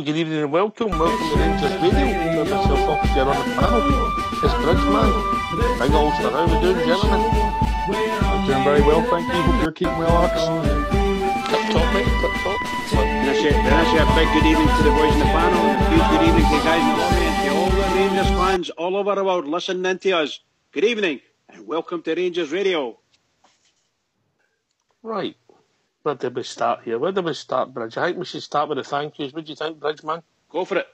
good evening and welcome. Welcome to Rangers Radio. With myself up here on the panel. It's Bridgeman. Big Ulster. How are we doing, gentlemen? I'm doing very well, thank you. Hope you're keeping well, Alex. Tip top, mate. Tip top. That's a big good evening to the boys in the panel. A huge good evening to the guys in the lobby and to all the Rangers fans all over the world listening to us. Good evening and welcome to Rangers Radio. Right. Where did we start here? Where did we start, Bridge? I think we should start with the thank yous. What do you think, Bridge, man? Go for it.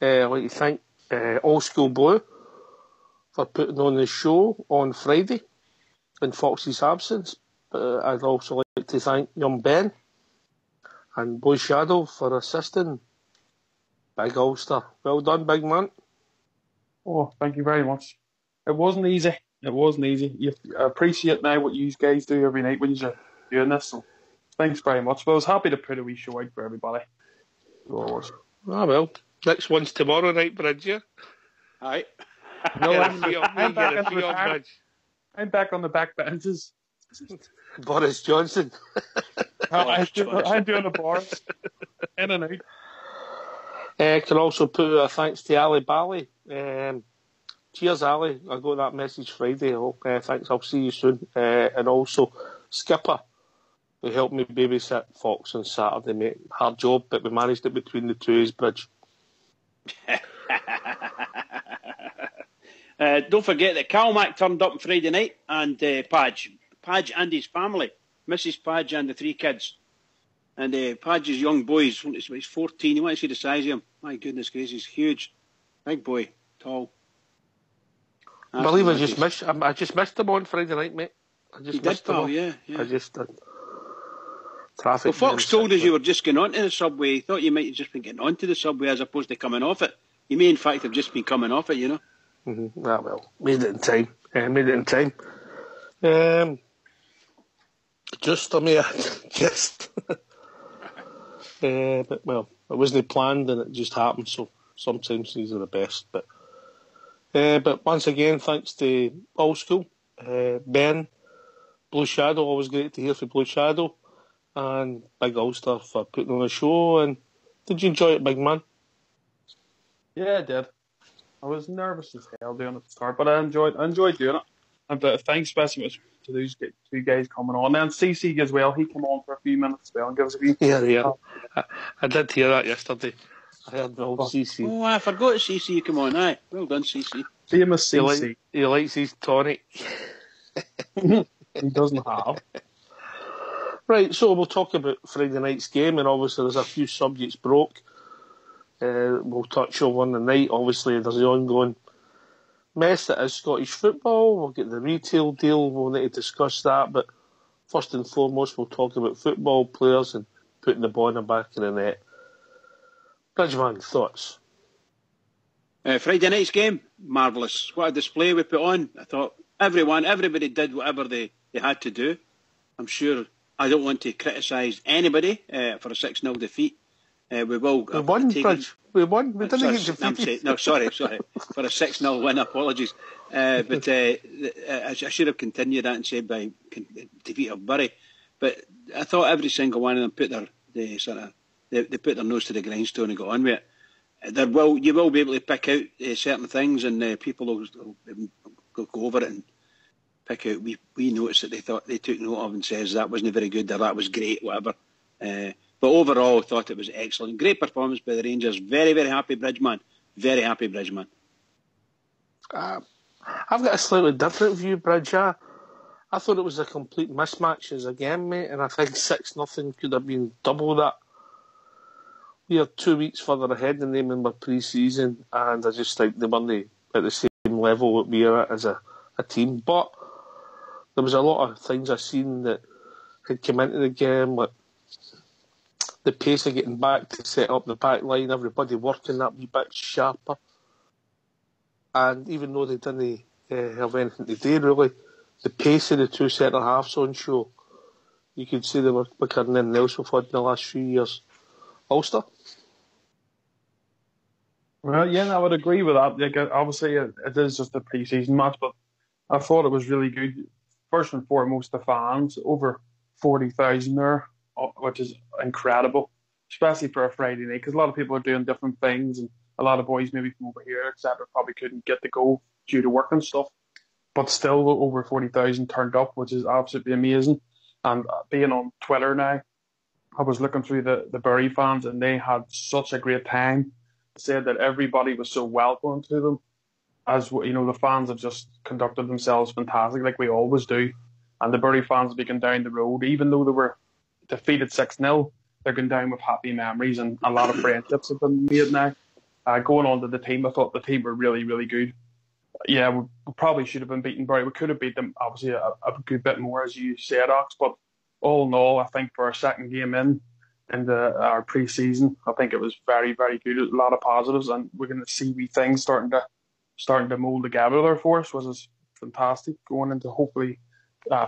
I'd like to thank Old School Blue for putting on the show on Friday in Fox's absence. I'd also like to thank young Ben and Blue Shadow for assisting. Big Ulster. Well done, big man. Oh, thank you very much. It wasn't easy. I appreciate now what you guys do every night when you're doing this. So thanks very much. But I was happy to put a wee show out for everybody. So I was. Ah, well. Next one's tomorrow night, Bridge, yeah? Aye. No, I'm back on the back benches. Boris Johnson. I'm doing the bars. In and out. Can also put a thanks to Ali Bally. Cheers, Ali. I got that message Friday. Thanks. I'll see you soon. And also Skipper, who helped me babysit Fox on Saturday, mate. Hard job, but we managed it between the two, Bridge. Don't forget that Cal Mack turned up on Friday night and Padge and his family, Mrs. Padge and the three kids. And Padge's young boy, he's 14. You want to see the size of him? My goodness gracious, he's huge. Big boy, tall. I believe I just missed him on Friday night, mate. I just did. Traffic. Well, Fox told us you were just going onto the subway. He thought you might have just been getting onto the subway as opposed to coming off it. You may, in fact, have just been coming off it, you know. Mm-hmm. Ah, well, made it in time. But, well, it wasn't planned and it just happened, so sometimes these are the best. But once again, thanks to Old School, Ben, Blue Shadow, always great to hear from Blue Shadow, and Big Ulster for putting on a show. And did you enjoy it, big man? Yeah, I did. I was nervous as hell doing it at the start, but I enjoyed doing it. And thanks especially to those two guys coming on. And CC as well, he came on for a few minutes as well and gave us a few... Yeah. I did hear that yesterday. I heard the old CC. Oh, I forgot CC you come on. Aye, well done, CC. Famous CC. He likes his tonic. He doesn't have. Right, so we'll talk about Friday night's game, and obviously there's a few subjects broke. We'll touch on one tonight. Obviously, there's the ongoing mess that is Scottish football. We'll get the retail deal. We'll need to discuss that. But first and foremost, we'll talk about football players and putting the ball in the back of the net. Bridgeman, thoughts? Friday night's game, marvellous. What a display we put on. I thought everybody did whatever they had to do. I'm sure I don't want to criticise anybody for a 6-0 defeat. We won, Bridge. We won. We didn't get defeated. No, sorry. For a 6-0 win, apologies. But I should have continued that and said by defeat of Bury. But I thought every single one of them put they put their nose to the grindstone and got on with it. You will be able to pick out certain things, and people will go over it and pick out. We noticed that they took note of and says that wasn't very good or that was great, whatever. But overall, I thought it was excellent. Great performance by the Rangers. Very, very happy, Bridgeman. Very happy, Bridgeman. I've got a slightly different view, Bridge. I thought it was a complete mismatch as a game, mate, and I think 6-0 could have been double that. We are 2 weeks further ahead than them in our pre-season, and I just think they weren't at the same level that we are at as a team. But there was a lot of things I've seen that had come into the game, like the pace of getting back to set up the back line, everybody working that wee bit sharper. And even though they didn't have anything to do, really, the pace of the two centre-halves on show, you could see they were quicker than anything else we've had in the last few years. Ulster? Well, yeah, I would agree with that. Like, obviously, it is just a pre-season match, but I thought it was really good. First and foremost, the fans, over 40,000 there, which is incredible. especially for a Friday night, because a lot of people are doing different things, and a lot of boys maybe from over here, etc., probably couldn't get to go due to work and stuff. But still, over 40,000 turned up, which is absolutely amazing. And being on Twitter now, I was looking through the Bury fans, and they had such a great time. They said that everybody was so welcoming to them. As you know, the fans have just conducted themselves fantastic, like we always do. And the Bury fans will be going down the road, even though they were defeated 6-0, they're going down with happy memories, and a lot of friendships have been made now. Going on to the team, I thought the team were really, really good. Yeah, we probably should have been beaten Bury. We could have beat them, obviously, a good bit more, as you said, Ox. But all in all, I think for our second game in our pre-season, I think it was very, very good. A lot of positives, and we're going to see wee things starting to mould together there for us, which is fantastic. Going into hopefully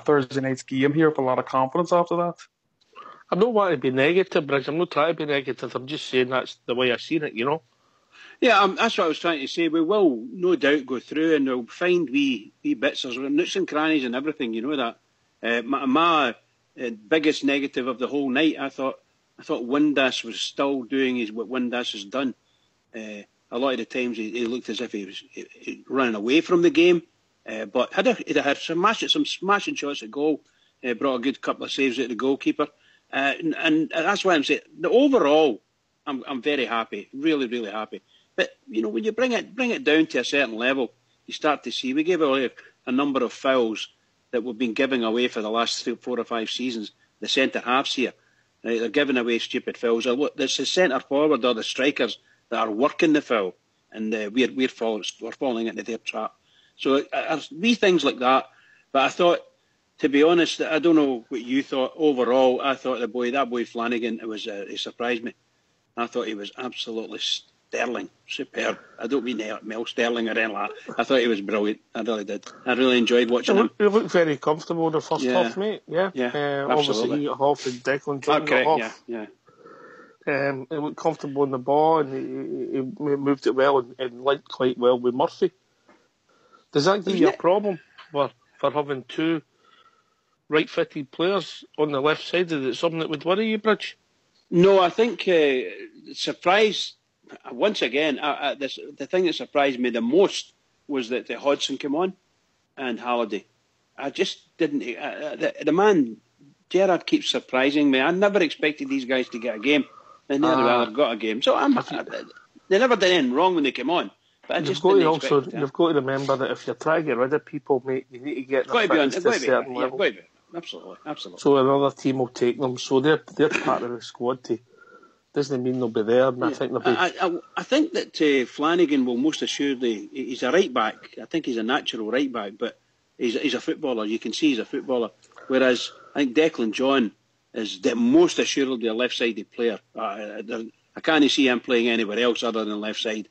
Thursday night's game here with a lot of confidence after that. I don't want to be negative, Bridge. I'm not trying to be negative. I'm just saying that's the way I've seen it, you know. Yeah, that's what I was trying to say. We will no doubt go through and we'll find wee bits. There's nooks and crannies and everything, you know that. My biggest negative of the whole night, I thought Windass was still doing what Windass has done. A lot of the times he looked as if he was running away from the game, but he'd had some smashing shots at goal. Brought a good couple of saves at the goalkeeper, and that's why I'm saying the overall, I'm very happy, really, really happy. But you know, when you bring it down to a certain level, you start to see we gave away a number of fouls that we've been giving away for the last 4 or 5 seasons. The centre halves here, right, they're giving away stupid fouls. It's the centre forward or the strikers that are working the foul, and we're falling into their trap. So there's wee things like that. But I thought, to be honest, I don't know what you thought. Overall, I thought that boy Flanagan, he surprised me. I thought he was absolutely sterling, superb. I don't mean Mel Sterling or anything like that. I thought he was brilliant. I really did. I really enjoyed watching him. He looked very comfortable in the first half, mate. Yeah, obviously he got half and Declan John got half. Yeah. He looked comfortable in the ball, and he moved it well and linked quite well with Murphy. Does that give you a problem for having two right-footed players on the left side? Is it something that would worry you, Bridge? No, I think surprise. Once again, the thing that surprised me the most was that the Hodgson came on and Halliday. I just didn't. The man Gerrard keeps surprising me. I never expected these guys to get a game, and they got a game. So they never did anything wrong when they came on. But you've got to remember that if you're trying to get rid of people, mate, you need to get them to a certain level. Absolutely. So another team will take them. So they're part of the squad. Doesn't mean they'll be there. And I think they'll be. I think that Flanagan will most assuredly. He's a right back. I think he's a natural right back, but he's a footballer. You can see he's a footballer. Whereas I think Declan John is most assuredly a left-sided player. I can't see him playing anywhere else other than left side,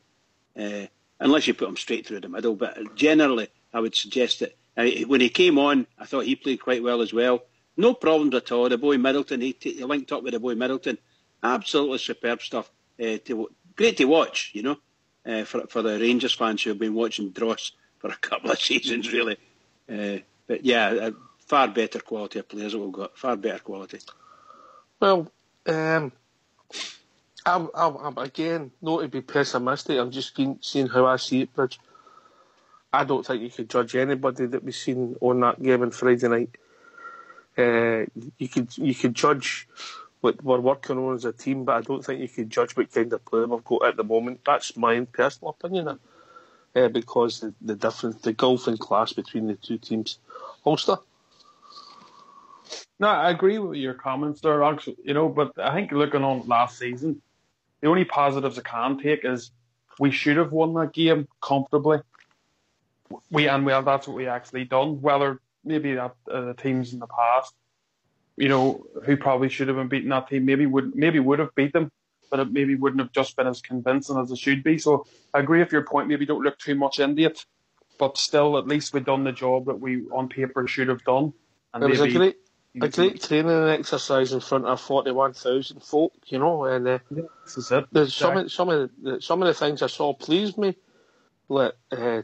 unless you put him straight through the middle. But generally, I would suggest that when he came on, I thought he played quite well as well. No problems at all. The boy Middleton, he linked up with the boy Middleton. Absolutely superb stuff. Great to watch, you know, for the Rangers fans who have been watching Dross for a couple of seasons, really. But yeah, far better quality of players that we've got. Far better quality. Well, I'm again, not to be pessimistic, I'm just seeing how I see it, Bridge. I don't think you could judge anybody that we've seen on that game on Friday night. You could judge what we're working on as a team, but I don't think you could judge what kind of player we've got at the moment. That's my personal opinion, because the difference, the gulf in class between the two teams. Ulster? No, I agree with your comments there, Alex. You know, but I think looking on last season, the only positives I can take is we should have won that game comfortably. That's what we actually done. Whether maybe that the teams in the past, you know, who probably should have been beating that team, maybe would have beat them, but it maybe wouldn't have just been as convincing as it should be. So I agree with your point. Maybe don't look too much into it, but still, at least we've done the job that we on paper should have done. And it was a great training exercise in front of 41,000 folk, you know. And this is it. Some of the things I saw pleased me. Like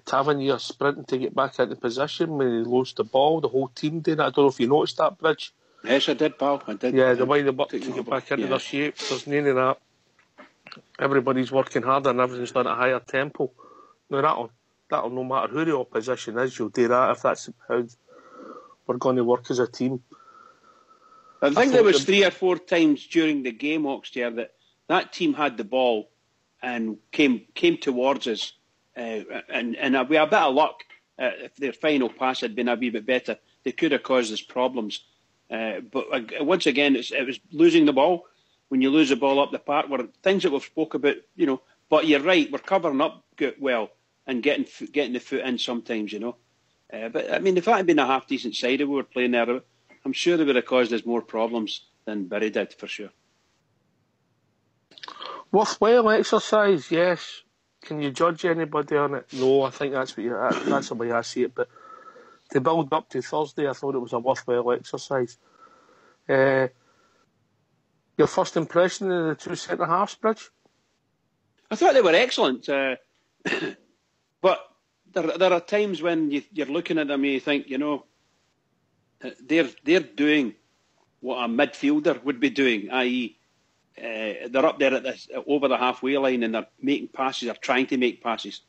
Tavernier sprinting to get back into position when he lost the ball. The whole team did it. I don't know if you noticed that, Bridge. Yes, I did, pal. I did. Yeah, the way they work to get back into their shape, there's none of that. Everybody's working harder and everything's done at a higher tempo. Now that'll no matter who the opposition is, you'll do that if that's how we're going to work as a team. I think there was 3 or 4 times during the game, Oxtear, that team had the ball and came towards us, and we had a bit of luck. If their final pass had been a wee bit better, they could have caused us problems. But once again, it was losing the ball. When you lose the ball up the park, were things that we've spoke about, But you're right, we're covering up well and getting the foot in sometimes, But I mean, if that had been a half decent side that we were playing there, I'm sure they would have caused us more problems than Bury did, for sure. Worthwhile exercise, yes. Can you judge anybody on it? No, I think that's the way I see it. But to build up to Thursday, I thought it was a worthwhile exercise. Your first impression of the two centre halves, Bridge? I thought they were excellent, but there are times when you're looking at them and you think, they're doing what a midfielder would be doing, i.e., they're up there over the halfway line and they're making passes, they're trying to make passes,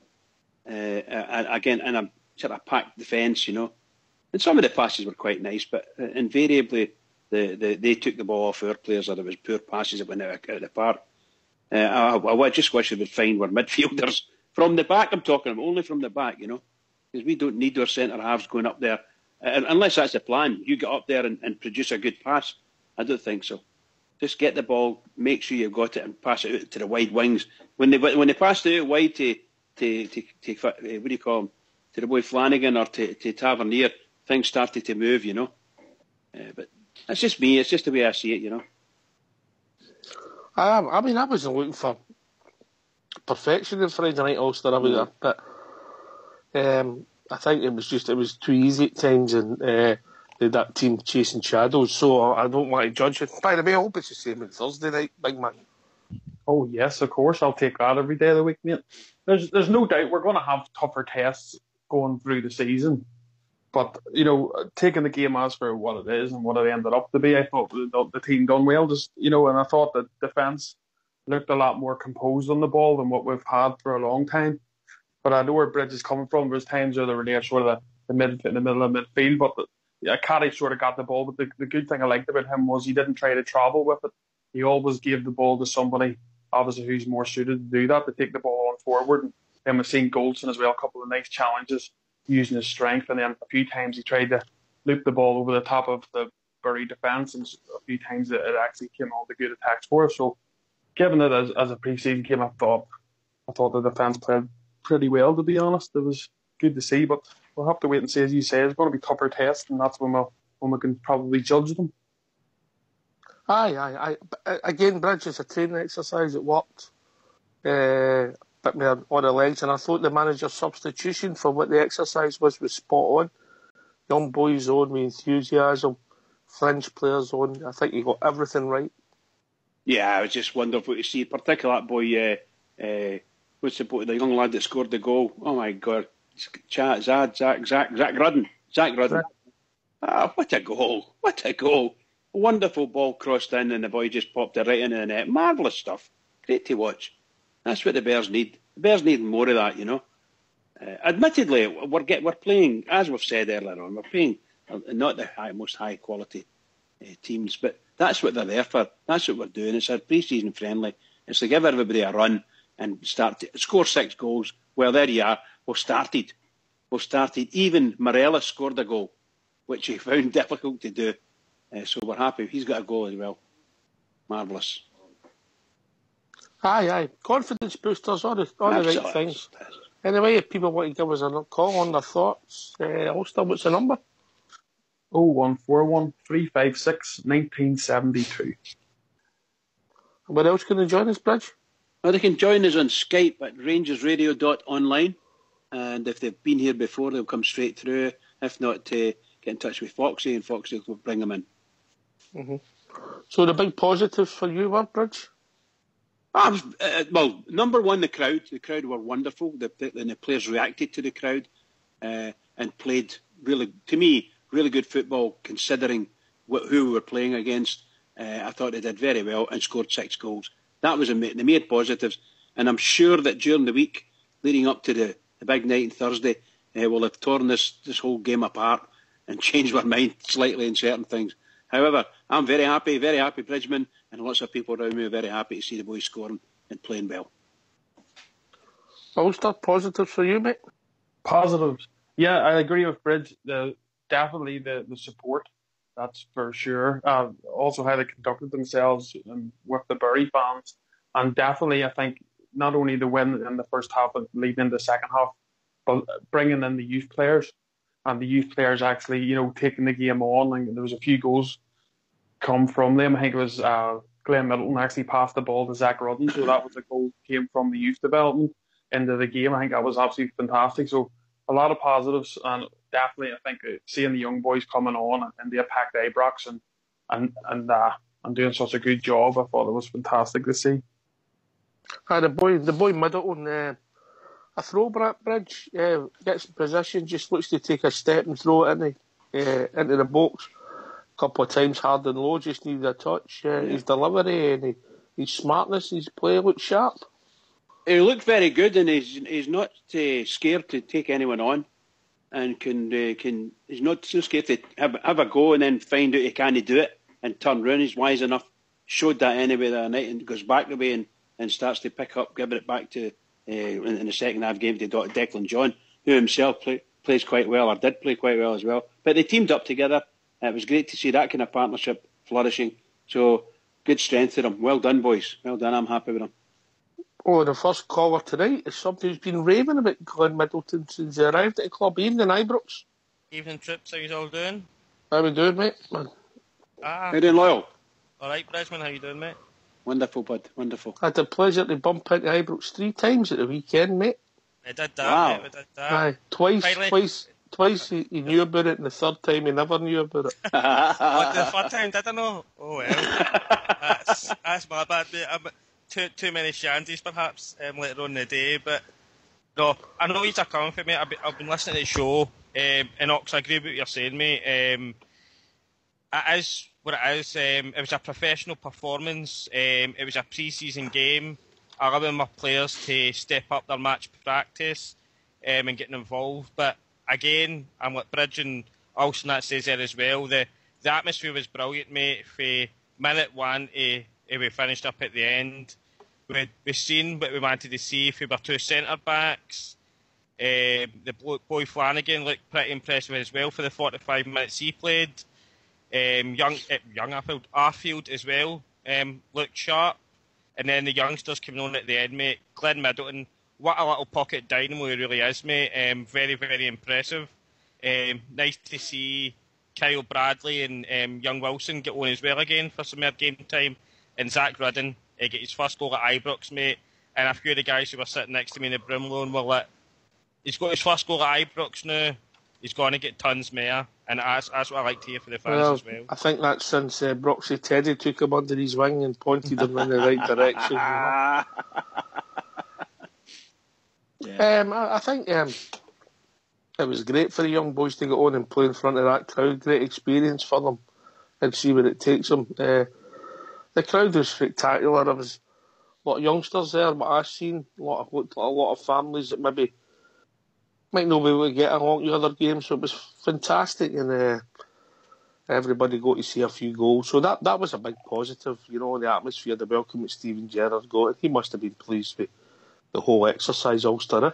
again in a sort of packed defence, And some of the passes were quite nice, but invariably they took the ball off our players, or there was poor passes that went out of the park. I just wish they would find were midfielders from the back. I'm talking about only from the back, because we don't need our centre halves going up there. Unless that's the plan, you get up there and produce a good pass. I don't think so. Just get the ball, make sure you've got it, and pass it out to the wide wings. When they passed it out wide to what do you call him, to the boy Flanagan or to Tavernier, things started to move, But that's just me. It's just the way I see it, I mean, I wasn't looking for perfection in Friday night Ulster. I was a bit. I think it was too easy at times, and that team chasing shadows. So I don't want to judge it. By the way, I hope it's the same on Thursday night, big man. Oh yes, of course. I'll take that every day of the week, mate. There's no doubt we're going to have tougher tests going through the season. But, taking the game as for what it is and what it ended up to be, I thought the team done well. And I thought the defence looked a lot more composed on the ball than what we've had for a long time. But I know where Bridge is coming from. There's times where they were near sort of in the middle of midfield, but Caddy sort of got the ball. But the good thing I liked about him was he didn't try to travel with it. He always gave the ball to somebody, obviously, who's more suited to do that, to take the ball on forward. And then we've seen Goldson as well, a couple of nice challenges, using his strength, and then a few times he tried to loop the ball over the top of the Bury defence, and a few times it actually came all the good attacks for us. So, given it as a pre-season game, I thought the defence played pretty well, to be honest. It was good to see, but we'll have to wait and see. As you say, it's going to be tougher tests, and that's when we can probably judge them. Aye. Again, Bridge is a training exercise. It worked. Bit me on the legs, and I thought the manager's substitution for what the exercise was spot on. Young boys on with enthusiasm, fringe players on. I think he got everything right. Yeah, it was just wonderful to see, particularly that boy, what's the young lad that scored the goal? Oh my God, Zach Rudden. Zach Rudden. What a goal. What a goal. A wonderful ball crossed in and the boy just popped it right into the net. Marvellous stuff. Great to watch. That's what the Bears need. The Bears need more of that, Admittedly, we're playing, as we've said earlier on, we're playing not the most high quality teams, but that's what they're there for. That's what we're doing. It's our pre-season friendly. It's to give everybody a run and start to score 6 goals. Well, there you are. We've started. Even Morelos scored a goal, which he found difficult to do. So we're happy. He's got a goal as well. Marvellous. Aye. Confidence boosters, all the right things. Anyway, if people want to give us a call on their thoughts, Ulster, what's the number? 0141 356 1972. Where else can they join us, Bridge? Well, they can join us on Skype at RangersRadio.online. And if they've been here before, they'll come straight through. If not, get in touch with Foxy, and Foxy will bring them in. Mm-hmm. So the big positives for you were, Bridge? Well, number one, the crowd. The crowd were wonderful. The players reacted to the crowd and played, really, to me, really good football, considering who we were playing against. I thought they did very well and scored 6 goals. That was the main positives. And I'm sure that during the week leading up to the big night on Thursday, we'll have torn this whole game apart and changed our mind slightly in certain things. However, I'm very happy, Bridgman, and lots of people around me are very happy to see the boys scoring and playing well. Ulster, positives for you, mate? Positives. Yeah, I agree with Bridge. Definitely the support, that's for sure. Also how they conducted themselves with the Bury fans. And definitely, I think, not only the win in the first half and leading into the second half, but bringing in the youth players. And the youth players actually, taking the game on. And there was a few goals come from them. I think it was Glenn Middleton actually passed the ball to Zach Rudden. So that was a goal came from the youth development into the game. I think that was absolutely fantastic. So a lot of positives, and definitely I think seeing the young boys coming on and the packed Ibrox and doing such a good job, I thought it was fantastic to see. The boy Middleton, a throw bridge, gets in position, just looks to take a step and throw it into the box. A couple of times hard and low, just needed a touch. His delivery and his smartness, his play looked sharp. He looked very good, and he's not scared to take anyone on, and he's not so scared to have a go and then find out he can't do it and turn round. He's wise enough. Showed that anyway the other night, and goes back the way and starts to pick up, giving it back to in the second half game to Declan John, who himself plays quite well, or did play quite well as well. But they teamed up together. It was great to see that kind of partnership flourishing. So good strength to them. Well done, boys. Well done. I'm happy with them. Oh, the first caller tonight is somebody who's been raving about Glenn Middleton since he arrived at the club. Evening, Ibrox. Evening, Trips. How you all doing? How we doing, mate? How you doing, Loyal? All right, Bridgman. How you doing, mate? Wonderful, bud. Wonderful. I had the pleasure to bump into Ibrox 3 times at the weekend, mate. I did that, wow. mate. We did that. Aye, twice he knew about it, and the third time he never knew about it. What, the third time, did I know? Oh, well. that's my bad, mate. Too many shandies, perhaps, later on in the day. But, no, I know you're coming for me. I've been listening to the show, and Ox, I agree with what you're saying, mate. It is what it is. It was a professional performance. It was a pre-season game, allowing my players to step up their match practice and getting involved. But again, I'm like Bridge and Olsen that says there as well. The atmosphere was brilliant, mate. For minute 1 we finished up at the end. We've seen what we wanted to see for our 2 centre backs. The boy Flanagan looked pretty impressive as well for the 45 minutes he played. Young Arfield as well looked sharp. And then the youngsters coming on at the end, mate. Glenn Middleton, what a little pocket dynamo he really is, mate. Very, very impressive. Nice to see Kyle Bradley and young Wilson get on as well again for some more game time. And Zach Rudden get his first goal at Ibrox, mate. And a few of the guys who were sitting next to me in the Brimloan were like, he's got his first goal at Ibrox now. He's going to get tons more. And that's what I like to hear for the fans as well. I think that's since Broxy Teddy took him under his wing and pointed him in the right direction. I think it was great for the young boys to get on and play in front of that crowd. Great experience for them and see where it takes them. The crowd was spectacular. There was a lot of youngsters there, what I've seen. A lot of families that maybe might not be able to get along to other games, so it was fantastic, and everybody got to see a few goals. So that was a big positive, the atmosphere, the welcome that Stephen Gerrard got. He must have been pleased with the whole exercise, Ulster.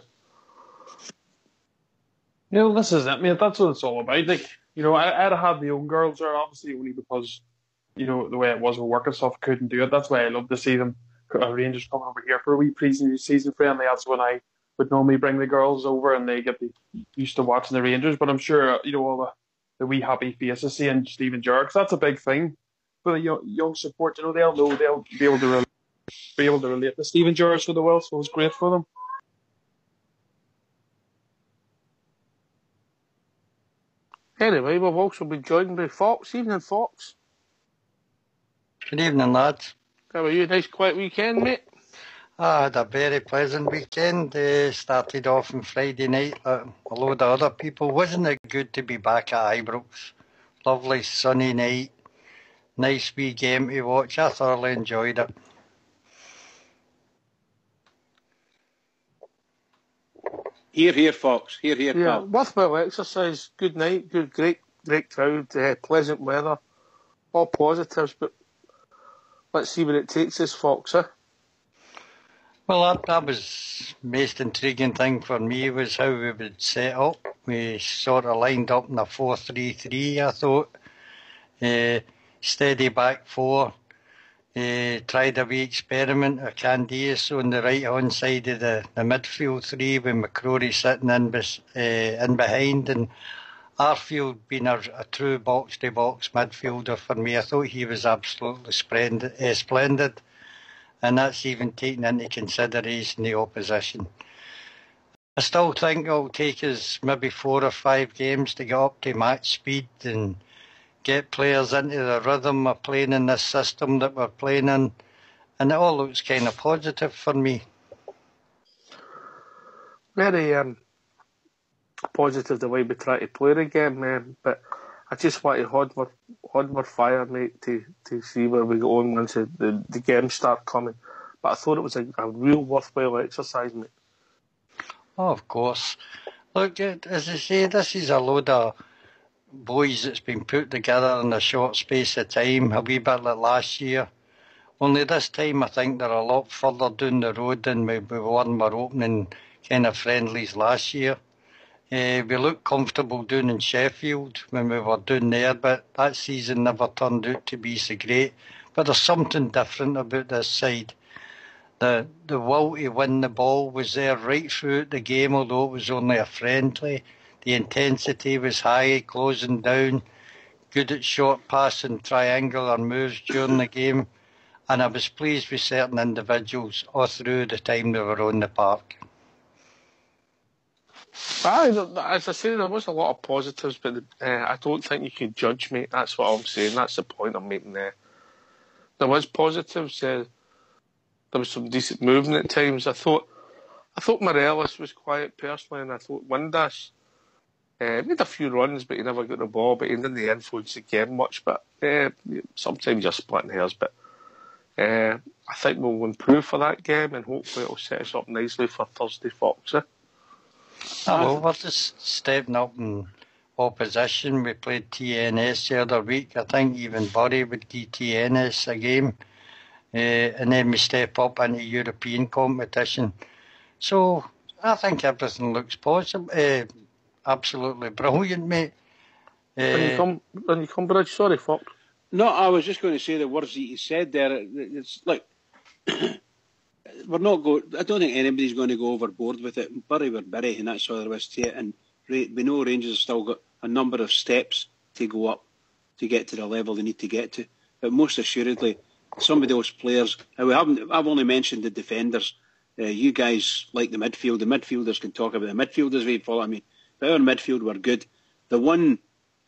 This is it, mate. That's what it's all about. Like, I'd have had the young girls there, obviously, only because, the way it was with work and stuff, couldn't do it. That's why I love to see them, Rangers come over here for a wee pre-season friendly. That's when I would normally bring the girls over and they get used to watching the Rangers. But I'm sure, all the wee happy faces seeing Stephen Gerrard, 'cause that's a big thing for the young support. They'll know they'll be able to relate to Stephen Gerrard for the well, so it's great for them. Anyway, we've also been joined by Fox. Evening, Fox. Good evening, lads. How are you? Nice quiet weekend, mate? I had a very pleasant weekend. Started off on Friday night like a load of other people. Wasn't it good to be back at Ibrox? Lovely sunny night. nice wee game to watch. I thoroughly enjoyed it. Hear, hear, Fox. Hear, hear, Yeah, pal. worthwhile exercise. Good night. Good, great crowd. Pleasant weather. All positives, but let's see where it takes us, Fox. Well, that was the most intriguing thing for me was how we would set up. We sort of lined up in a 4-3-3, I thought. Steady back four. Tried a wee experiment of Candias on the right-hand side of the midfield three with McCrory sitting in behind, and Arfield being a true box-to-box midfielder for me. I thought he was absolutely splendid, and that's even taking into consideration the opposition. I still think it'll take us maybe 4 or 5 games to get up to match speed and get players into the rhythm of playing in this system that we're playing in, and it all looks kind of positive for me. Very positive the way we try to play the game, but I just want to hold more fire, mate, to see where we go on once the games start coming. But I thought it was a real worthwhile exercise, mate. Oh, of course. Look, as I say, this is a load of boys that's been put together in a short space of time, a wee bit like last year. Only this time I think they're a lot further down the road than we won our opening kind of friendlies last year. We looked comfortable down in Sheffield when we were down there, but that season never turned out to be so great. But there's something different about this side. The will to win the ball was there right throughout the game, although it was only a friendly. The intensity was high, closing down, good at short pass and triangular moves during the game, and I was pleased with certain individuals all through the time they were on the park. As I say, there was a lot of positives, but I don't think you can judge, mate. That's what I'm saying. That's the point I'm making there. There was positives. There was some decent movement at times. I thought Morelos was quiet personally, and I thought Windass made a few runs, but he never got the ball. But he didn't influence the game much. But sometimes you're splitting hairs. But I think we'll improve for that game, and hopefully it'll set us up nicely for Thursday, Fox. Well, we're just stepping up in opposition. We played TNS the other week. I think even Bury would give TNS a game. And then we step up into European competition. So I think everything looks positive. Absolutely brilliant, mate. When you come, Bridge, sorry, Fox. No, I was just going to say the words that you said there. It's like we're not going. I don't think anybody's going to go overboard with it. Bury were Bury, and that's all there is to it. And we know Rangers have still got a number of steps to go up to get to the level they need to get to. But most assuredly, some of those players. I've only mentioned the defenders. You guys like the midfield. The midfielders can talk about the midfielders. If you follow me, but our midfield were good. The one,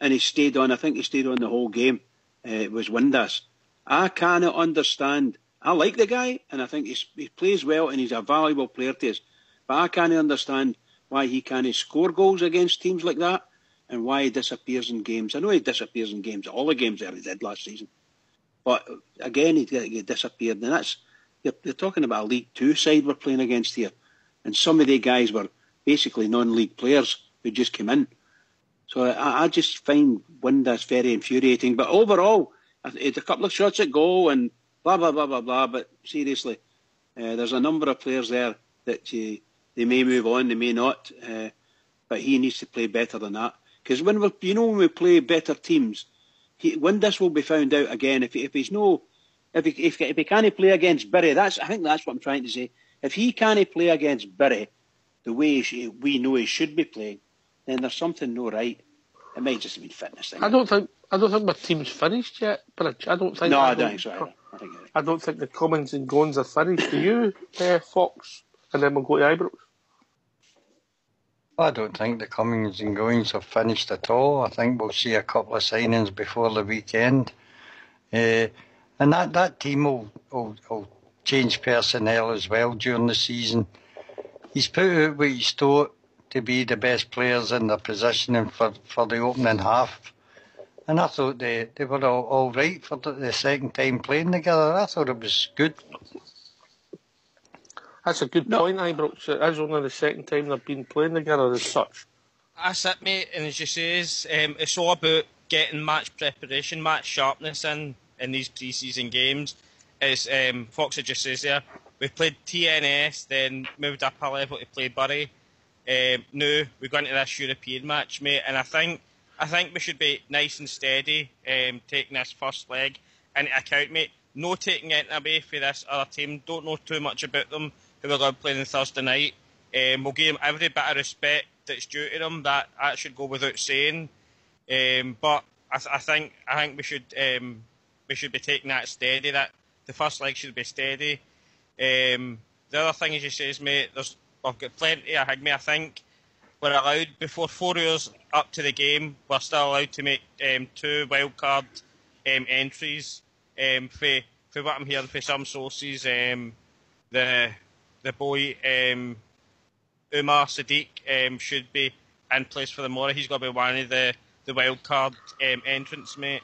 and he stayed on. I think he stayed on the whole game. Was Windass. I cannot understand. I like the guy, and I think he plays well, and he's a valuable player to us. But I can't understand why he can't score goals against teams like that, and why he disappears in games. I know he disappears in games, all the games that he did last season. But again, he disappeared, and that's you're talking about a League Two side we're playing against here, and some of the guys were basically non-league players who just came in. So I just find Windass very infuriating. But overall, it's a couple of shots at goal and blah, blah, blah, blah, blah. But seriously, there's a number of players there that they may move on, they may not. But he needs to play better than that. Because when we play better teams, Windass will be found out again. If he can't play against Bury, I think that's what I'm trying to say. If he can't play against Bury the way we know he should be playing, then there's something no right. It might just have been fitness thing. I don't think my team's finished yet, but I don't think. No, I don't think so either. I don't think the comings and goings are finished. Do you, Fox? And then we'll go to Ibrox. I don't think the comings and goings are finished at all. I think we'll see a couple of signings before the weekend. And that team will change personnel as well during the season. He's put out what he's thought to be the best players in their position and for the opening half. And I thought they were all right for the second time playing together. I thought it was good. That's a good point, Ibrox. It is only the second time they've been playing together as such. That's it, mate. And as you say, it's all about getting match preparation, match sharpness in these pre-season games. As Fox just says there, we've played TNS, then moved up a level to play Bury. Now we're going to this European match, mate, and I think we should be nice and steady taking this first leg into account, mate. No taking it away for this other team. Don't know too much about them, who we're going to play on Thursday night. We'll give them every bit of respect that's due to them. That should go without saying. But I think we should be taking that steady. That the first leg should be steady. The other thing, as you says, mate, I've got plenty of higme. I think we're allowed, before 4 hours up to the game, we're still allowed to make 2 wildcard entries. For what I'm hearing from some sources, the boy Umar Sadiq should be in place for the morning. He's got to be one of the wildcard entrants, mate.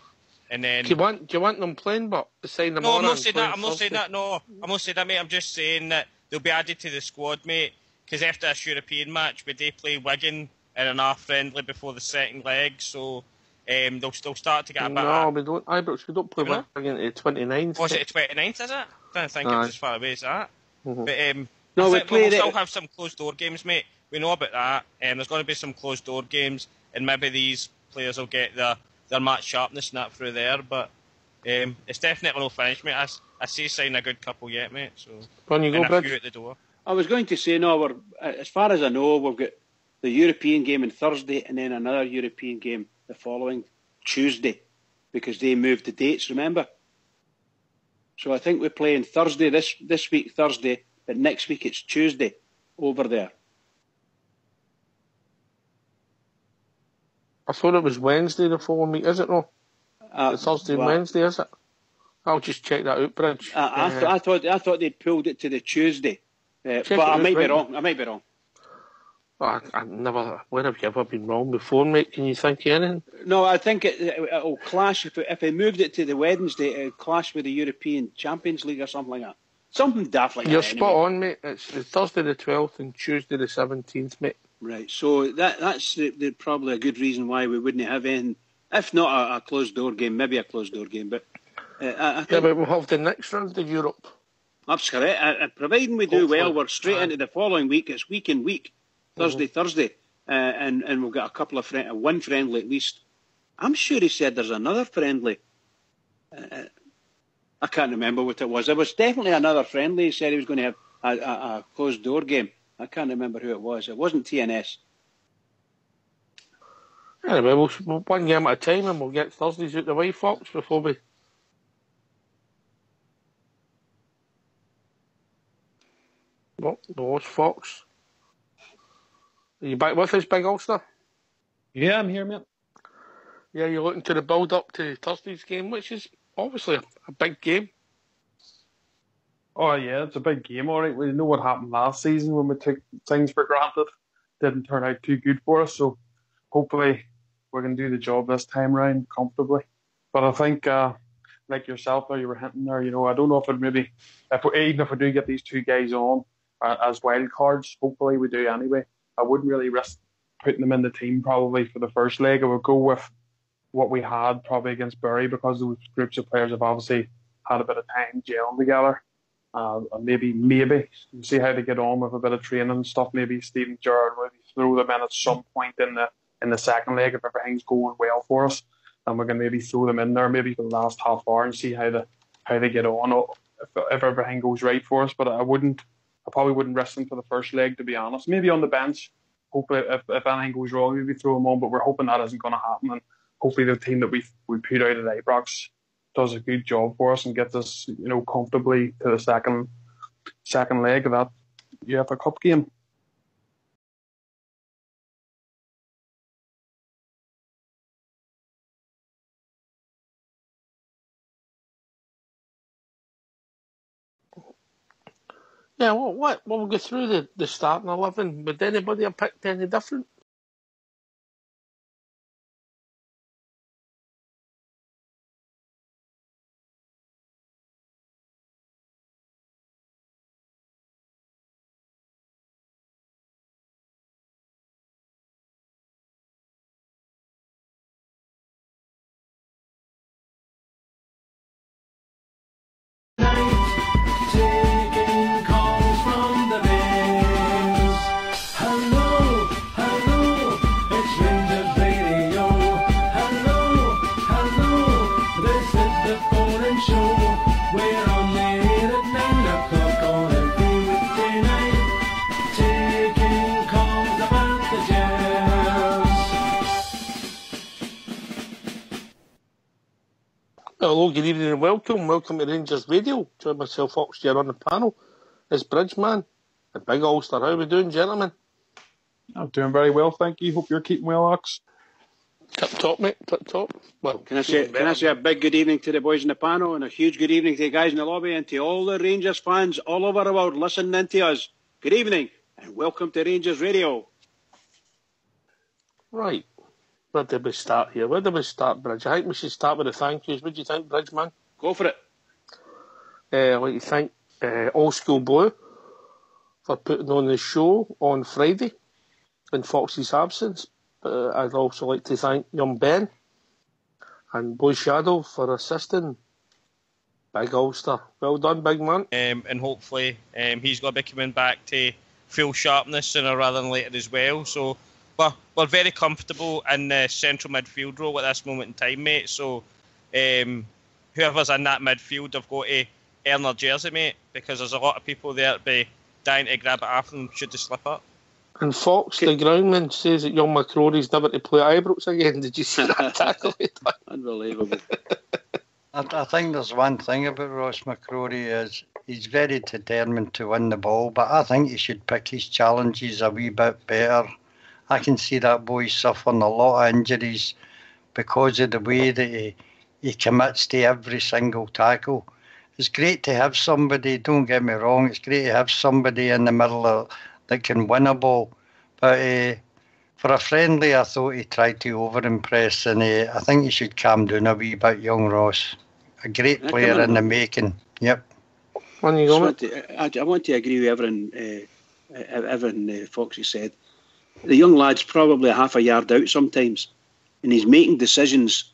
And then do you want them playing, but beside the no, morning? I'm not saying that. I'm not saying that. No, I'm not saying that, mate. I'm just saying that they'll be added to the squad, mate. Because after this European match, we do play Wigan in an friendly before the second leg, so they'll still start to get a bit. No, we don't. Ibrox, we don't play Wigan until the 29th. Was it the 29th? Is it? I don't think it was as far away as that. Mm-hmm. But no, we'll still have some closed door games, mate. We know about that. There's going to be some closed door games, and maybe these players will get their match sharpness and that through there. But it's definitely no finish, mate. I see signing a good couple yet, mate. So when you go, a few at the door. I was going to say, no, as far as I know, we've got the European game on Thursday and then another European game the following Tuesday, because they moved the dates, remember? So I think we're playing Thursday this week, Thursday, but next week it's Tuesday over there. I thought it was Wednesday the following week, is it no? It's Thursday and Wednesday, is it? I'll just check that out, Bridge. I thought they pulled it to the Tuesday. But I might be wrong. Oh, I never. Where have you ever been wrong before, mate? Can you think of anything? No, I think it'll clash. If they moved it to the Wednesday, it'll clash with the European Champions League or something like that. Something daft like that. You're spot on, mate. It's Thursday the 12th and Tuesday the 17th, mate. Right. So that's probably a good reason why we wouldn't have any. If not a closed door game, maybe a closed door game. But I think but we'll have the next round of Europe. That's correct. Providing we do well, we're straight into the following week. It's week in week, Thursday, and we've got a couple of one friendly at least. I'm sure he said there's another friendly. I can't remember what it was. There was definitely another friendly. He said he was going to have a closed door game. I can't remember who it was. It wasn't TNS. Anyway, we'll one game at a time, and we'll get Thursdays out the way, Fox, before we. Well, lost Fox. Are you back with us, Big Ulster? Yeah, I'm here, mate. Yeah, you're looking to the build-up to Thursday's game, which is obviously a big game. Oh, yeah, it's a big game, all right. We know what happened last season when we took things for granted. Didn't turn out too good for us, so hopefully we can do the job this time round comfortably. But I think, like yourself there, you were hinting there, I don't know if it maybe, even if we do get these two guys on as wild cards, hopefully we do anyway. I wouldn't really risk putting them in the team probably for the first leg. I would go with what we had probably against Bury, because those groups of players have obviously had a bit of time gelling together. Maybe see how they get on with a bit of training and stuff. Maybe Stephen Gerrard maybe throw them in at some point in the second leg if everything's going well for us, and we can maybe throw them in there maybe for the last half hour and see how they get on if everything goes right for us. But I probably wouldn't risk them for the first leg, to be honest. Maybe on the bench. Hopefully, if anything goes wrong, maybe throw them on. But we're hoping that isn't going to happen, and hopefully the team that we put out at Ibrox does a good job for us and gets us, comfortably to the second leg of that UEFA Cup game. Yeah, what? We'll go through the starting 11. Would anybody have picked any different? Hello, good evening and welcome. Welcome to Rangers Radio. Join myself, Fox, here on the panel. It's Bridgeman, the big Ulster. How are we doing, gentlemen? I'm doing very well, thank you. Hope you're keeping well, Ox. Tip top, mate. Tip top. Well, Can I say a big good evening to the boys in the panel and a huge good evening to the guys in the lobby and to all the Rangers fans all over the world listening to us. Good evening and welcome to Rangers Radio. Right. Where did we start here? Where did we start, Bridge? I think we should start with the thank yous. What do you think, Bridgeman? Go for it. I'd like to thank Old School Blue for putting on the show on Friday in Fox's absence. I'd also like to thank young Ben and Boy Shadow for assisting Big Ulster. Well done, big man. And hopefully he's going to be coming back to full sharpness sooner rather than later as well. So we're very comfortable in the central midfield role at this moment in time, mate. So whoever's in that midfield have got to earn their jersey, mate, because there's a lot of people there to be dying to grab it after them should they slip up. And Fox, the groundman, says that young McCrory's never to play Ibrox again. Did you see that tackle? Unbelievable. I think there's one thing about Ross McCrory is he's very determined to win the ball, but I think he should pick his challenges a wee bit better. I can see that boy suffering a lot of injuries because of the way that he commits to every single tackle. It's great to have somebody, don't get me wrong, it's great to have somebody in the middle that can win a ball. But for a friendly, I thought he tried to over-impress, and I think he should calm down a wee bit, young Ross. A great player in the making. Yep. I want to agree with everything Foxy said. The young lad's probably a half a yard out sometimes, and he's making decisions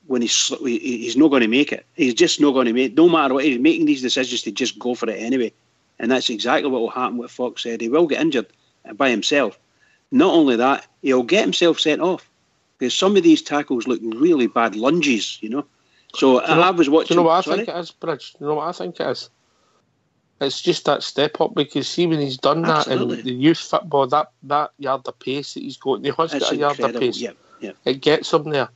when he's not going to make it. He's just not going to make it. No matter what, he's making these decisions to just go for it anyway. And that's exactly what will happen with Fox said. He will get injured by himself. Not only that, he'll get himself sent off. Because some of these tackles look really bad lunges, you know. So I was watching... Do you know what I think it is, Bridge? Do you know what I think it is? It's just that step up, because see when he's done Absolutely. that in the youth football, that yard of pace that he's got, he has got a yard of pace. Yep. It gets him there.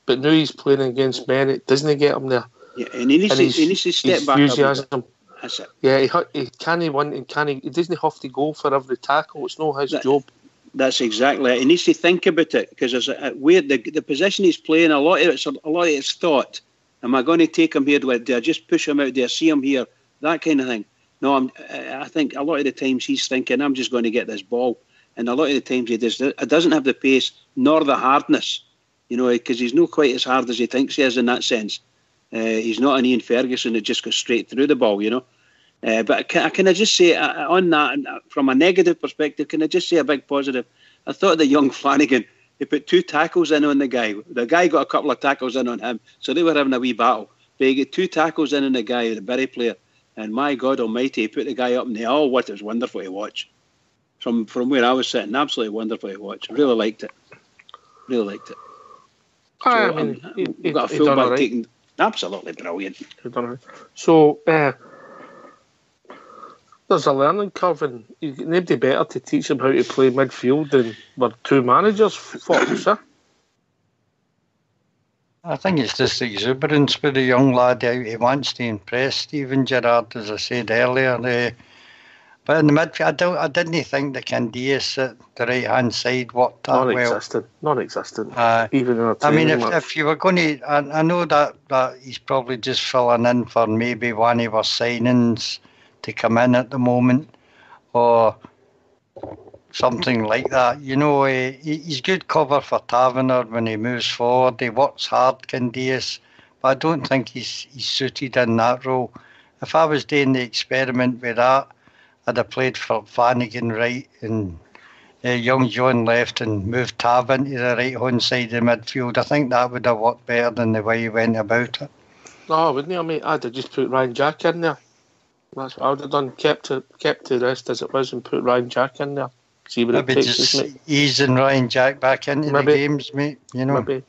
But now he's playing against men, it doesn't get him there. Yeah, and he needs to step back enthusiasm. That's it. Yeah, he can't win, he doesn't have to go for every tackle. It's not his job. That's exactly it. He needs to think about it, because there's the position he's playing. A lot of it's thought. Am I going to take him here? Do I just push him out? Do I see him here? That kind of thing. No, I think a lot of the times he's thinking, I'm just going to get this ball, and a lot of the times he doesn't have the pace nor the hardness, you know, because he's not quite as hard as he thinks he is in that sense. He's not an Ian Ferguson that just goes straight through the ball, you know. But can I just say on that, from a negative perspective, can I just say a big positive? I thought that young Flanagan, he put 2 tackles in on the guy. The guy got a couple of tackles in on him, so they were having a wee battle. But he got 2 tackles in on the guy, the Bury player, and my God Almighty, he put the guy up in the what it was wonderful to watch. From where I was sitting, absolutely wonderful to watch. Really liked it. So, I mean, we've got a fullback taking. Absolutely brilliant. So, there's a learning curve, and nobody better to teach him how to play midfield than we're 2 managers, Fox, huh? I think it's just exuberance with the young lad out. He wants to impress Stephen Gerrard, as I said earlier. But in the midfield, I didn't think the Candias at the right-hand side worked that well. Non-existent. Even in I mean, if you were going to... I know that he's probably just filling in for maybe one of our signings to come in at the moment, or something like that. You know, he's good cover for Taverner when he moves forward. He works hard, Candias, but I don't think he's suited in that role. If I was doing the experiment with that, I'd have played for Flanagan right and young John left and moved Tav into the right-hand side of the midfield. I think that would have worked better than the way he went about it. No, wouldn't he? I mean, I'd have just put Ryan Jack in there. That's what I would have done. Kept the rest as it was and put Ryan Jack in there. See what maybe it takes just us, mate. Easing Ryan Jack back into the games, mate. You know. Maybe.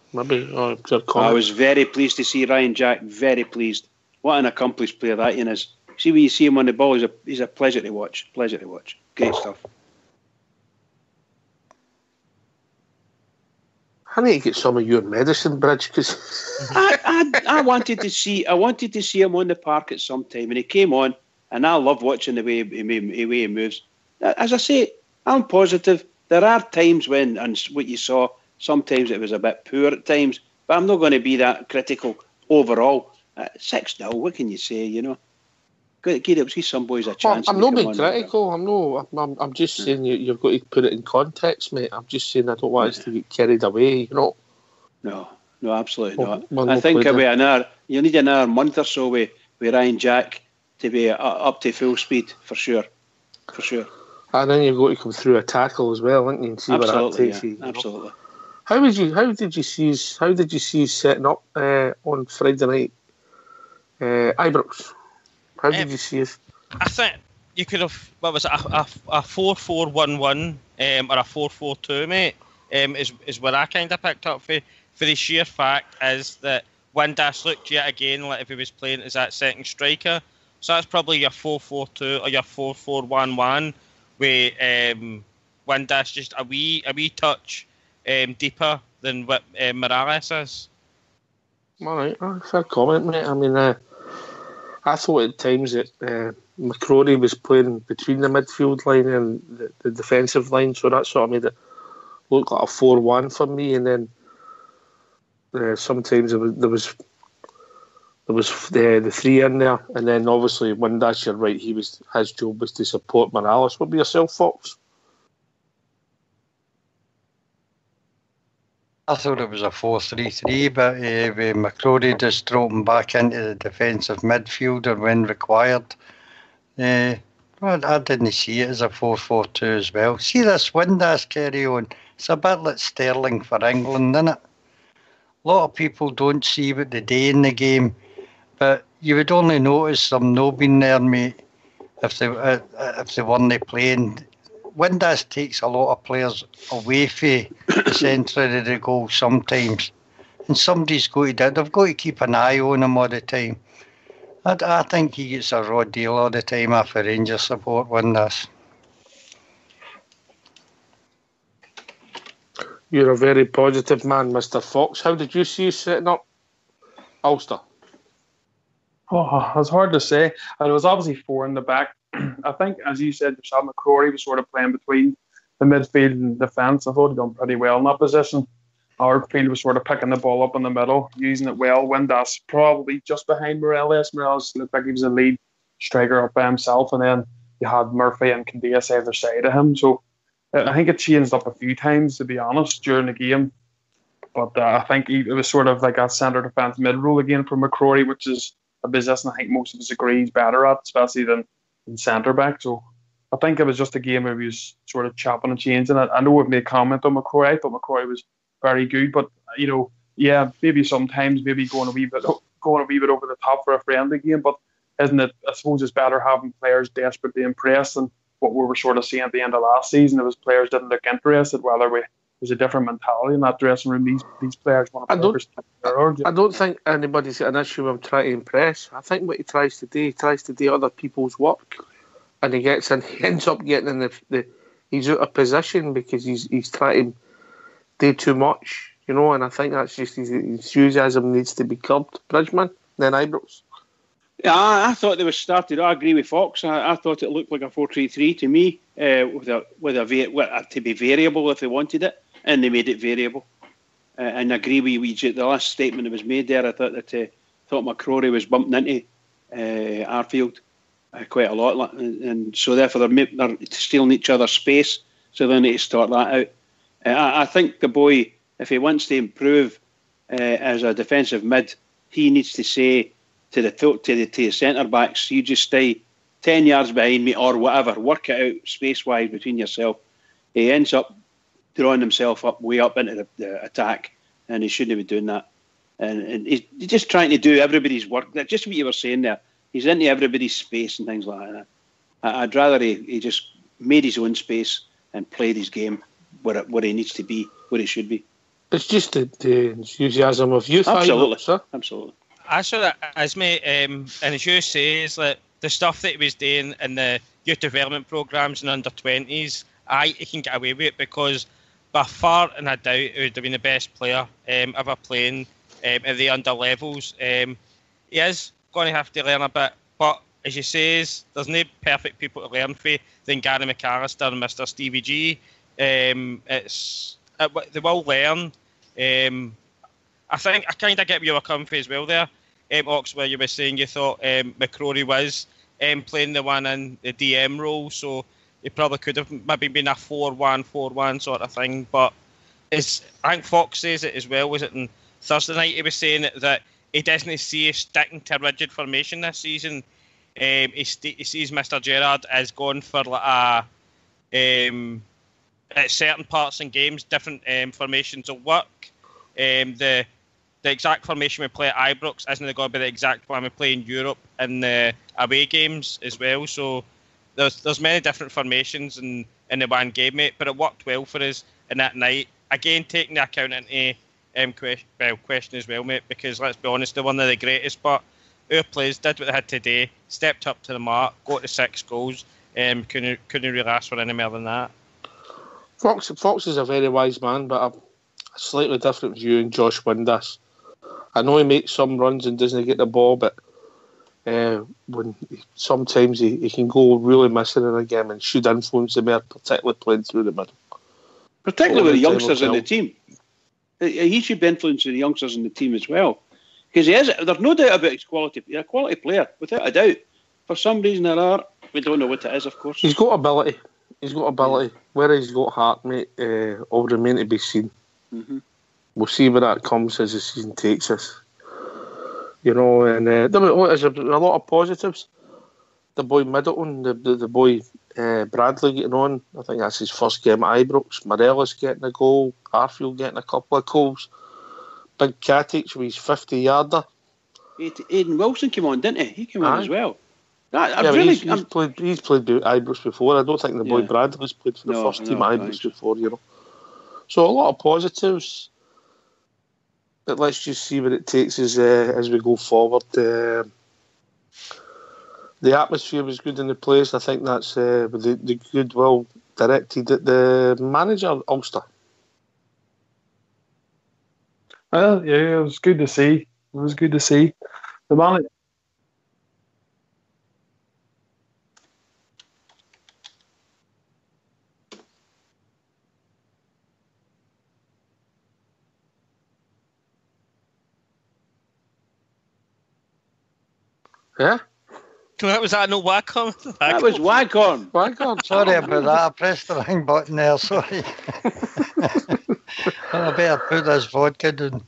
I was very pleased to see Ryan Jack. Very pleased. What an accomplished player that Ian is. See when you see him on the ball, he's a pleasure to watch. Great stuff. I need to get some of your medicine, Bridge, because I wanted to see him on the park at some time, and he came on, and I love watching the way he moves. As I say, I'm positive. There are times when, and what you saw, sometimes it was a bit poor at times, but I'm not going to be that critical overall. 6-0, what can you say, you know? Give some boys a chance. I'm not being critical. I'm just saying you've got to put it in context, mate. I'm just saying I don't want us to get carried away, you know. No, absolutely not. I think you need another month or so with Ryan Jack to be up to full speed for sure. And then you've got to come through a tackle as well, haven't you? And see where that takes you. Absolutely. How did you see us setting up on Friday night? Ibrox. How did you see us? I think you could have, what was it, a 4-4-1-1 or a 4-4-2, mate, is what I kind of picked up for the sheer fact is that Windass looked yet again like if he was playing as that second striker. So that's probably your 4-4-2 or your 4-4-1-1 with Windass just a wee touch deeper than what Morales is. All right, fair comment, mate. I mean, I thought at times that McCrory was playing between the midfield line and the defensive line, so that sort of made it look like a 4-1 for me. And then sometimes there was the three in there, and then obviously Windass, you're right, his job was to support Morales. What be yourself, Fox? I thought it was a 4-3-3, but with McCrory just dropping back into the defensive midfielder when required. Well, I didn't see it as a 4-4-2 as well. See this Windass carry on. It's a bit like Sterling for England, isn't it? A lot of people don't see what they do in the game, but you would only notice them not being there, mate, if they weren't playing. Windass takes a lot of players away from the centre of the goal sometimes. And somebody's got to do it. They've got to keep an eye on him all the time. I think he gets a raw deal all the time after Rangers support Windass. You're a very positive man, Mr. Fox. How did you see us setting up Ulster? Oh, it's hard to say. And it was obviously four in the back. I think, as you said, McCrory was sort of playing between the midfield and defence. I thought he'd done pretty well in that position. Ardfield was sort of picking the ball up in the middle, using it well. Windass probably just behind Morales. Morales looked like he was a lead striker up by himself, and then you had Murphy and Candias either side of him. So I think it changed up a few times, to be honest, during the game. But I think it was sort of like a centre defence mid role again for McCrory, which is a position I think most of us agree he's better at, especially than centre back. So I think it was just a game where he was sort of chopping and changing it. I know we've made a comment on McCrory. I thought McCrory was very good, but maybe sometimes going a wee bit over the top for a friendly game. But isn't it? I suppose it's better having players desperately impressed than what we were sort of seeing at the end of last season. It was players didn't look interested. Whether there's a different mentality in that dressing room. These players want to play. I don't think anybody's got an issue with him trying to impress. I think what he tries to do other people's work, and he ends up getting in he's out of position because he's trying to do too much, you know. And I think that's just his enthusiasm needs to be curbed. Bridgman, then Ibrox. Yeah, I thought they were started. I agree with Fox. I thought it looked like a 4-3-3 to me, to be variable if they wanted it, and they made it variable. And I agree with the last statement that was made there. I thought McCrory was bumping into Arfield quite a lot, and so therefore they're stealing each other's space. So they need to sort that out. I think the boy, if he wants to improve as a defensive mid, he needs to say to the centre backs, you just stay 10 yards behind me or whatever, work it out space wise between yourself. He ends up drawing himself up way up into the attack, and he shouldn't be doing that. And he's just trying to do everybody's work. Just what you were saying there, he's into everybody's space and things like that. I'd rather he just made his own space and played his game where he needs to be, where he should be. It's just the enthusiasm of youth. Absolutely. I saw that as mate, and as you say, is like the stuff that he was doing in the youth development programs and under 20s. He can get away with it because by far and a doubt, he would have been the best player ever playing at the under levels. He is going to have to learn a bit, but as you say, there's no perfect people to learn from than Gary McAllister and Mr. Stevie G. They will learn. I think I kind of get where you were coming from as well there, Ox, where you were saying you thought McCrory was playing the one in the DM role, so he probably could have maybe been a 4-1 sort of thing. But I think Fox says it as well, was it on Thursday night? He was saying that he doesn't see us sticking to a rigid formation this season. He sees Mr. Gerrard as going for like at certain parts in games, different formations will work. The exact formation we play at Ibrox isn't going to be the exact one we play in Europe in the away games as well. So there's many different formations in the one game, mate. But it worked well for us in that night. Again, taking the account into question as well, mate. Because let's be honest, they're one of the greatest. But our players did what they had today, stepped up to the mark, got to 6 goals. Couldn't really ask for any more than that. Fox is a very wise man, but a slightly different view in Josh Windass. I know he makes some runs and doesn't get the ball, but sometimes he can go really missing in a game and should influence the more, particularly playing through the middle. Particularly with the youngsters in the team. He should be influencing the youngsters in the team as well. Because there's no doubt about his quality. He's a quality player, without a doubt. For some reason we don't know what it is, of course. He's got ability. Where he's got heart, mate, all remain to be seen. Mm-hmm. We'll see where that comes as the season takes us. You know, and there's a lot of positives. The boy Middleton, the boy Bradley getting on. I think that's his first game at Ibrox. Morelos getting a goal. Arfield getting a couple of goals. Big Katic with his 50-yarder. Aidan Wilson came on, didn't he? He came on as well. He's played Ibrox before. I don't think the boy Bradley's played for the first team at Ibrox before, you know. So a lot of positives. But let's just see what it takes us as we go forward. The atmosphere was good in the place. I think that's with the goodwill directed at the manager, Ulster. Well, yeah, it was good to see. The manager. Yeah? Was that no Waghorn? That was Waghorn. Sorry about that. I pressed the wrong button there. Sorry. I better put this vodka down.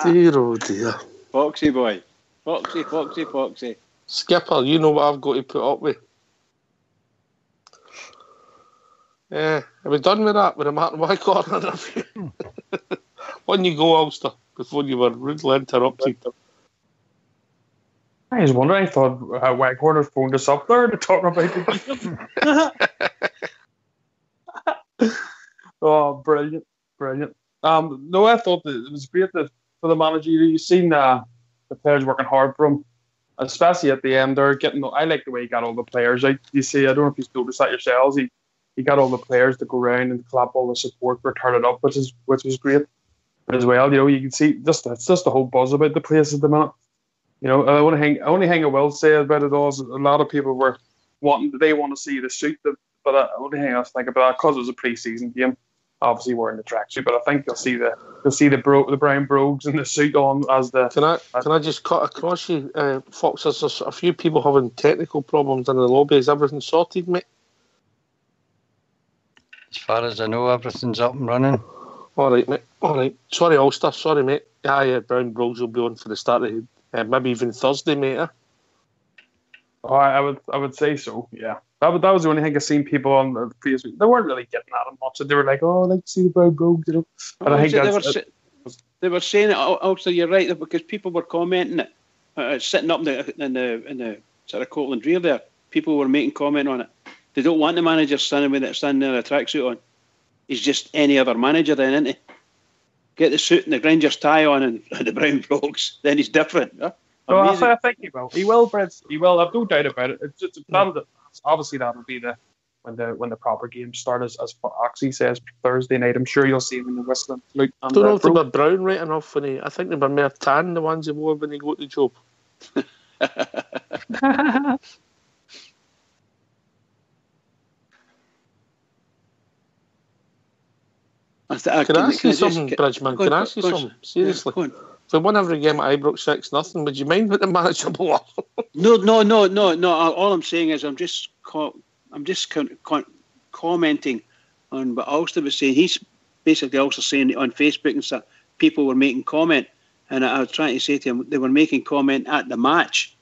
Dear, oh dear. Foxy boy. Foxy. Skipper, you know what I've got to put up with. Are we done with that? With the Martin Waghorn interview? On you go, Ulster, before you were rudely interrupted. I was wondering, I thought Waghorn had phoned us up there to talk about the game. Oh, brilliant. No, I thought that it was great for the manager. You've seen the players working hard for him, especially at the end. I like the way he got all the players out. You see, I don't know if you've noticed that yourselves. He got all the players to go around and clap all the support for turning up, which was great as well. You know, you can see it's just the whole buzz about the place at the minute. You know, the only thing I will say about it all is a lot of people were want to see the suit, but the only thing I was thinking about, because it was a pre-season game, obviously wearing the tracksuit, but I think you'll see the brown brogues and the suit on as the. Can I just cut across you, Fox? There's a few people having technical problems in the lobby. Is everything sorted, mate? As far as I know, everything's up and running. All right, mate. All right. Sorry, Ulster. Sorry, mate. Yeah, brown brogues will be on for the start of maybe even Thursday, mate. Oh, I would say so. Yeah, that was the only thing I seen people on the Facebook. They weren't really getting at him much. They were like, "Oh, I'd like to see the brown brogues," you know. And I think they were saying it. Also, you're right, because people were commenting it, sitting up in the sort of Cortland rear there. People were making comment on it. They don't want the manager standing there with a tracksuit on. He's just any other manager then, isn't he? Get the suit and the Rangers tie on and the brown brogues, then he's different. Huh? No, I think he will. He will, Brett. He will. I've no doubt about it. It's just obviously that'll be the when the proper games start, as Foxy says, Thursday night. I'm sure you'll see them in the whistling flute. And Don't know if they were brown right enough for me. I think they were more tan, the ones they wore when they go to the job. Can I ask you something, Bridgman? Can I ask you something? Seriously. Yeah, if we won every game at Ibrox 6-0, would you mind what the manager blew? No. All I'm saying is I'm just commenting on what Ulster was saying. He's basically also saying on Facebook and stuff, people were making comment, and I was trying to say to him, they were making comment at the match.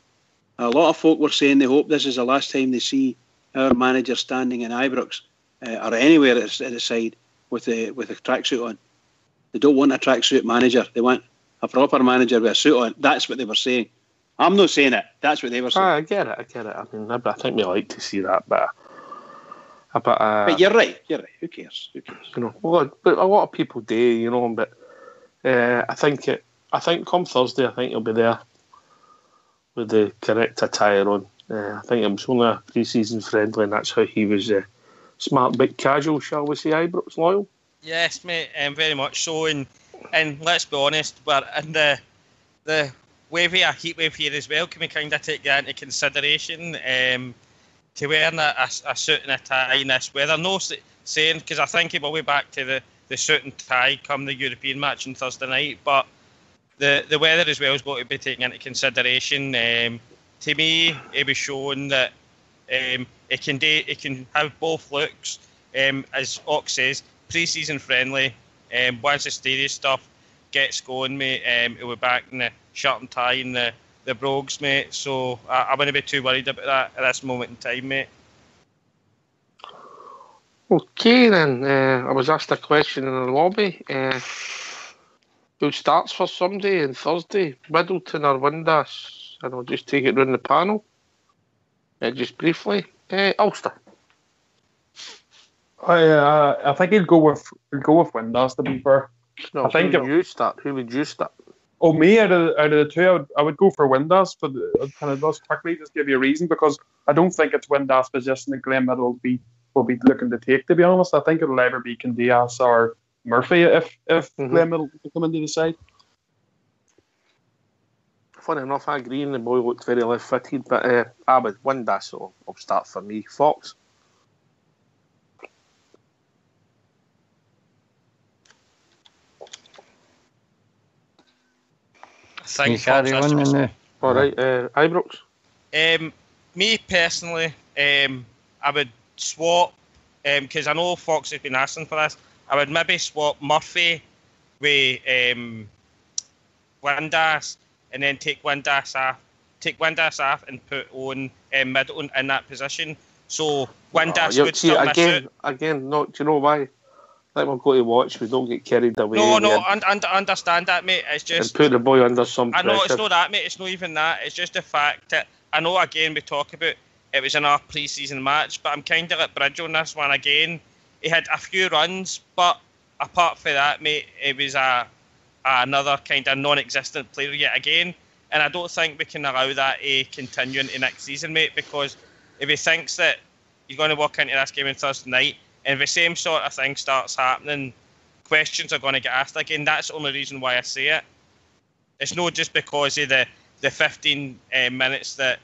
A lot of folk were saying they hope this is the last time they see our manager standing in Ibrox or anywhere at the side with a tracksuit on. They don't want a tracksuit manager. They want a proper manager with a suit on. That's what they were saying. I'm not saying it. That's what they were saying. I get it. I mean, I think we like to see that, but you're right. Who cares? You know, but a lot of people do, you know. But I think come Thursday, I think he'll be there with the correct attire on. I think it was only a pre-season friendly, and that's how he was smart but casual, shall we say, Ibrox loyal. Yes, mate, very much so. And let's be honest, we're in the heat wave here as well. Can we kind of take that into consideration? To wearing a suit and a tie in this weather. No saying, because I think we'll be back to the suit and tie come the European match on Thursday night, but the weather as well has got to be taken into consideration. To me, it was shown that it can have both looks. As Ox says, pre-season friendly. Once the stadium stuff gets going, mate, it'll be back in the shirt and tie and the brogues, mate. So I wouldn't be too worried about that at this moment in time, mate. Okay, then. I was asked a question in the lobby. Who starts for Sunday and Thursday? Middleton or Windass? And I'll just take it round the panel. Just briefly. Ulster. I think he'll go with Windass, to be fair. No, who would you start? Oh, me, out of the two, I would go for Windass, but kind of does quickly just give you a reason, because I don't think it's Windass' position that Glenn Middle will be looking to take, to be honest. I think it'll either be Candias or Murphy if Glenn Middle can come into the side. Funny enough, I agree, and the boy looked very left-footed, but I would Windass, so I'll start for me. Fox. I think carry on in there. All right, Ibrox. Me personally, I would swap because I know Fox has been asking for this. I would maybe swap Murphy with Windass, and then take Windass off, and put on Middleton in that position. So Windass would still miss out. Again, no, do you know why? Like we'll go to watch, we don't get carried away. No, understand that, mate. It's just... And put the boy under some pressure. I know, it's not that, mate. It's not even that. It's just the fact that... I know, again, we talk about it was in our pre-season match, but I'm kind of like Bridge on this one again. He had a few runs, but apart from that, mate, it was another kind of non-existent player yet again. And I don't think we can allow that to continue into next season, mate, because if he thinks that you're going to walk into this game on Thursday night, and if the same sort of thing starts happening, questions are going to get asked again. That's the only reason why I say it. It's not just because of the 15 minutes that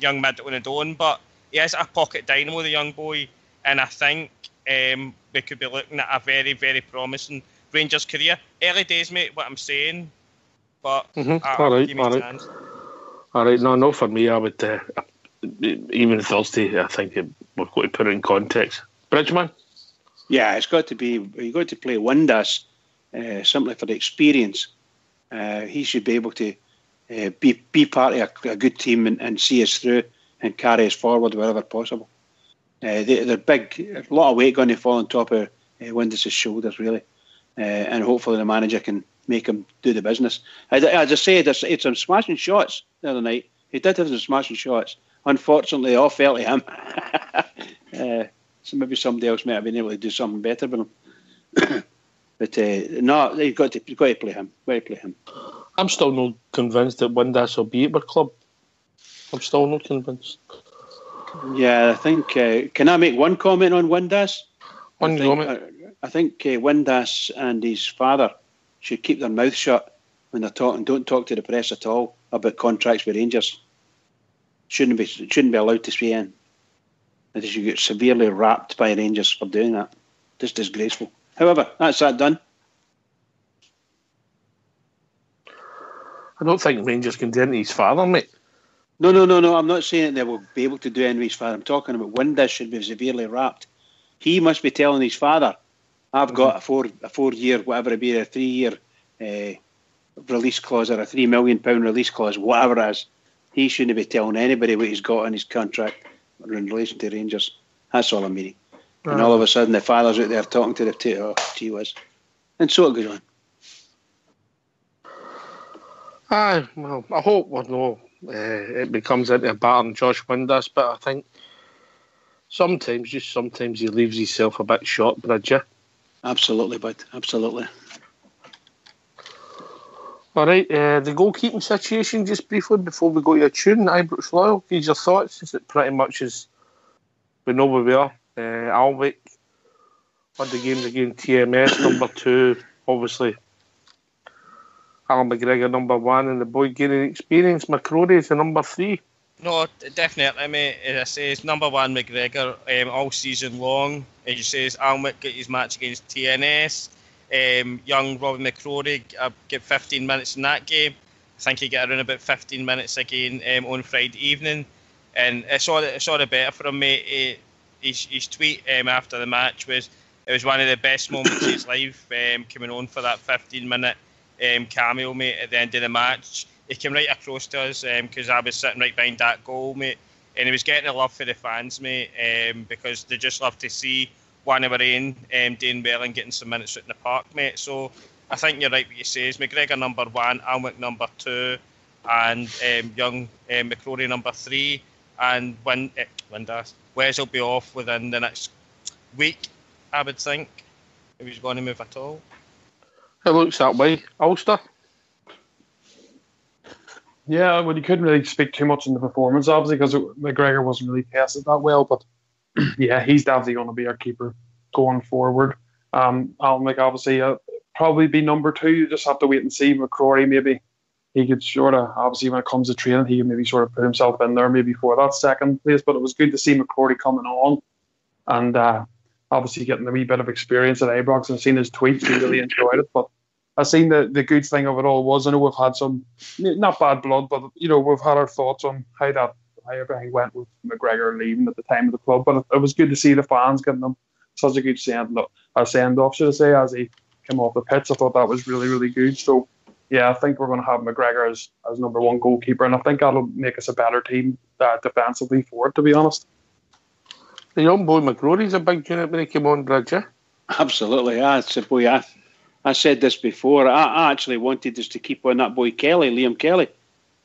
young Middleton had on, but he is a pocket dynamo, the young boy, and I think we could be looking at a very, very promising Rangers career. Early days, mate, what I'm saying, but all right. No, for me, I would even Thursday, I think we've got to put it in context. Bridgman? Yeah, it's got to be. You've got to play Windass simply for the experience. He should be able to be part of a good team and see us through and carry us forward wherever possible. They're big. A lot of weight going to fall on top of Windass' shoulders, really, and hopefully the manager can make him do the business. As I said, it's some smashing shots the other night. He did have some smashing shots. Unfortunately, they all fell to him. So maybe somebody else might have been able to do something better with him. But no, you've got to play him. I'm still not convinced that Windass will be at our club. I'm still not convinced. Yeah, I think. Can I make one comment on Windass? One comment. I think Windass and his father should keep their mouth shut when they're talking. Don't talk to the press at all about contracts with Rangers. Shouldn't be allowed to speak in. They should get severely rapped by Rangers for doing that. Just disgraceful. However, that's that done. I don't think Rangers can do anything to his father, mate. No. I'm not saying that they will be able to do anything to his father. I'm talking about Windass should be severely rapped. He must be telling his father, I've got a 4-year, whatever it be, a 3-year release clause or a £3 million release clause, whatever it is. He shouldn't be telling anybody what he's got in his contract in relation to Rangers. That's all I'm meaning. And all of a sudden the father's out there talking to the gee whiz. And so it goes on. Aye, well, I hope it becomes into a battle on Josh Windass, but I think sometimes he leaves himself a bit short, Bridger. Absolutely, bud. Absolutely. All right, the goalkeeping situation, just briefly before we go to a tune. Ibrox Loyal, give your thoughts. Is it pretty much as we know where we are? Alwick won the games against TMS, number 2, obviously. Alan McGregor, number 1, and the boy gaining experience. McCrory is the number 3. No, definitely, mate. As I say, it's number 1 McGregor all season long. As you say, Alnwick got his match against TNS. Young Robin McCrory get 15 minutes in that game. I think he got around about 15 minutes again on Friday evening. And it's all the better for him, mate. His tweet after the match was, it was one of the best moments of his life, coming on for that 15-minute cameo, mate, at the end of the match. He came right across to us because I was sitting right behind that goal, mate, and he was getting the love for the fans, mate, because they just love to see one of our own doing well and getting some minutes out in the park, mate. So I think you're right what you say. Is McGregor number 1, Alnwick number 2, and young McCrory number 3, and Wes will be off within the next week, I would think, if he's going to move at all. It looks that way. Ulster? Yeah, well, you couldn't really speak too much on the performance, obviously, because McGregor wasn't really tested that well. But yeah, he's definitely going to be our keeper going forward. Alnwick, obviously, probably be number 2. You just have to wait and see. McCrory, maybe he could sort of, obviously, when it comes to training, he could maybe sort of put himself in there maybe for that second place. But it was good to see McCrory coming on and obviously getting a wee bit of experience at Ibrox and seeing his tweets. He really enjoyed it. But I seen the good thing of it all was, I know we've had some, not bad blood, but we've had our thoughts on how everything went with McGregor leaving at the time of the club. But it was good to see the fans giving him such a good send-off, should I say, as he came off the pitch. I thought that was really, really good. So, yeah, I think we're going to have McGregor as number 1 goalkeeper, and I think that'll make us a better team defensively for it, to be honest. The young boy McCrory's a big unit when he came on, Bridger. Absolutely, I said this before. I actually wanted us to keep on that boy Kelly, Liam Kelly,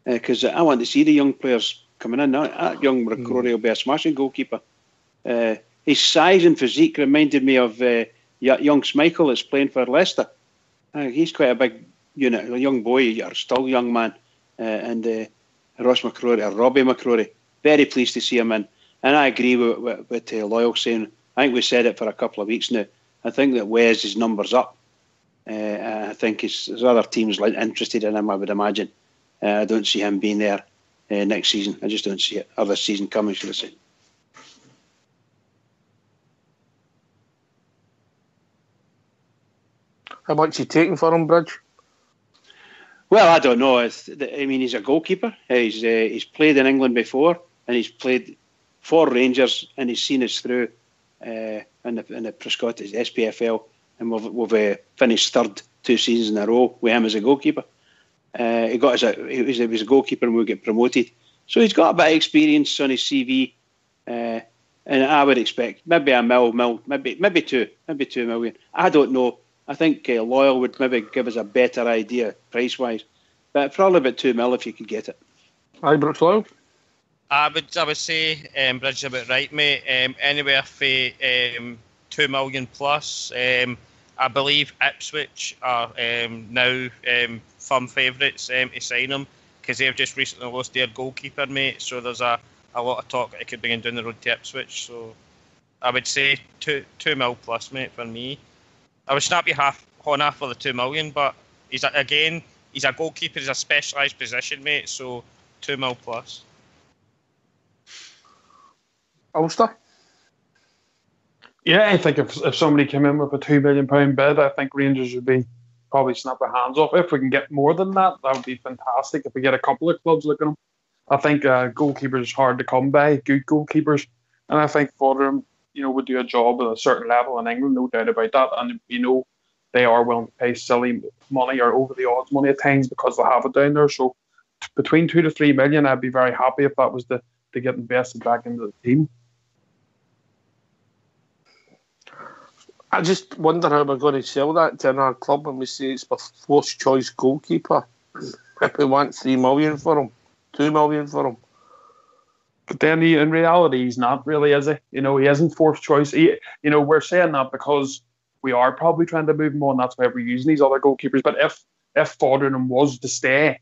because I want to see the young players coming in. That young McCrory will be a smashing goalkeeper. His size and physique reminded me of young Schmeichel that's playing for Leicester. He's quite a big unit, a young boy, or still young man. And Robbie McCrory, very pleased to see him in. And I agree with Loyal saying, I think we said it for a couple of weeks now, I think that Wes' number's up. I think there's other teams interested in him, I would imagine. I don't see him being there next season. I just don't see it. Or this season coming, should I say. How much are you taking for him, Bridge? Well, I don't know. He's a goalkeeper. He's played in England before, and he's played for Rangers, and he's seen us through in the Prescottish SPFL, and we've finished 3rd 2 seasons in a row with him as a goalkeeper. He was a goalkeeper and we get promoted, so he's got a bit of experience on his CV, and I would expect maybe a maybe 2 million. I don't know. I think Loyal would maybe give us a better idea price wise, but probably about 2 mil if you could get it. Ibrox Loyal. I would say Bridge about right, mate. Anywhere for 2 million plus. I believe Ipswich are now firm favourites to sign him because they've just recently lost their goalkeeper, mate. So there's a a lot of talk that he could bring down the road to Ipswich. So I would say two mil plus, mate, for me. I would snap you half for the 2 million, but he's a goalkeeper. He's a specialised position, mate. So 2 mil plus. Ulster? Yeah, I think if somebody came in with a £2 million bid, I think Rangers would be probably snap their hands off. If we can get more than that, that would be fantastic. If we get a couple of clubs looking at them, I think goalkeepers is hard to come by, good goalkeepers, and I think Foderingham, would do a job at a certain level in England, no doubt about that. And they are willing to pay silly money or over the odds money at times because they have it down there. So between 2 to 3 million, I'd be very happy if that was to get invested back into the team. I just wonder how we're going to sell that to another club when we say it's a first choice goalkeeper. If we want 3 million for him, 2 million for him. But then in reality, he's not really, is he? He isn't fourth choice. We're saying that because we are probably trying to move him on. That's why we're using these other goalkeepers. But if Foderingham was to stay,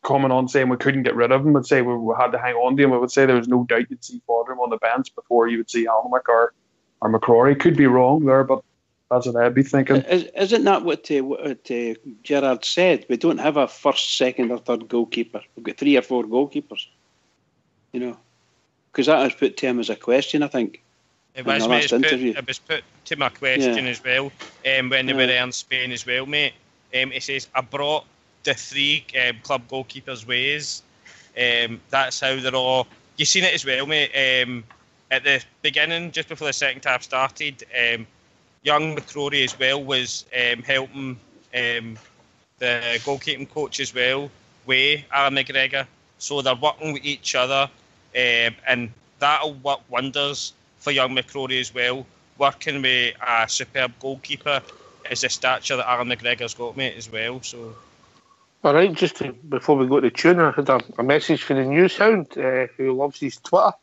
coming on saying we couldn't get rid of him, would say we had to hang on to him. I would say there was no doubt you'd see Foderingham on the bench before you would see Alnwick or McCrory. Could be wrong there, but that's what I'd be thinking. Isn't that what Gerard said? We don't have a first, second, or third goalkeeper. We've got 3 or 4 goalkeepers. Because that was put to him as a question, I think. It was put to my question as well when they were in Spain as well, mate. It says, I brought the 3 club goalkeepers' ways. That's how they're all... You've seen it as well, mate. At the beginning, just before the second half started, young McCrory as well was helping the goalkeeping coach as well, Alan McGregor. So they're working with each other, and that'll work wonders for young McCrory as well. Working with a superb goalkeeper is the stature that Alan McGregor's got, mate, as well. So. All right, before we go to tune, I had a message for the news hound who loves his Twitter.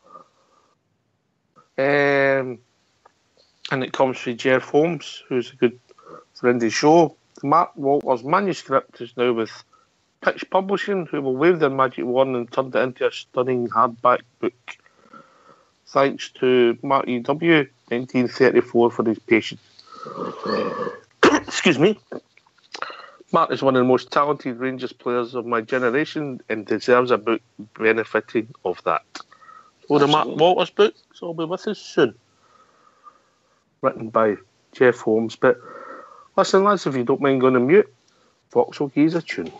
And it comes from Jeff Holmes, who's a good friend of the show. Mark Walter's manuscript is now with Pitch Publishing, who will wave their magic wand and turn it into a stunning hardback book. Thanks to Mark E.W., 1934, for his patience. Excuse me. Mark is one of the most talented Rangers players of my generation and deserves a book benefiting of that. So the Mark Walters book, so will be with us soon. Written by Jeff Holmes. But listen, lads, if you don't mind going to mute, Fox will give us a tune.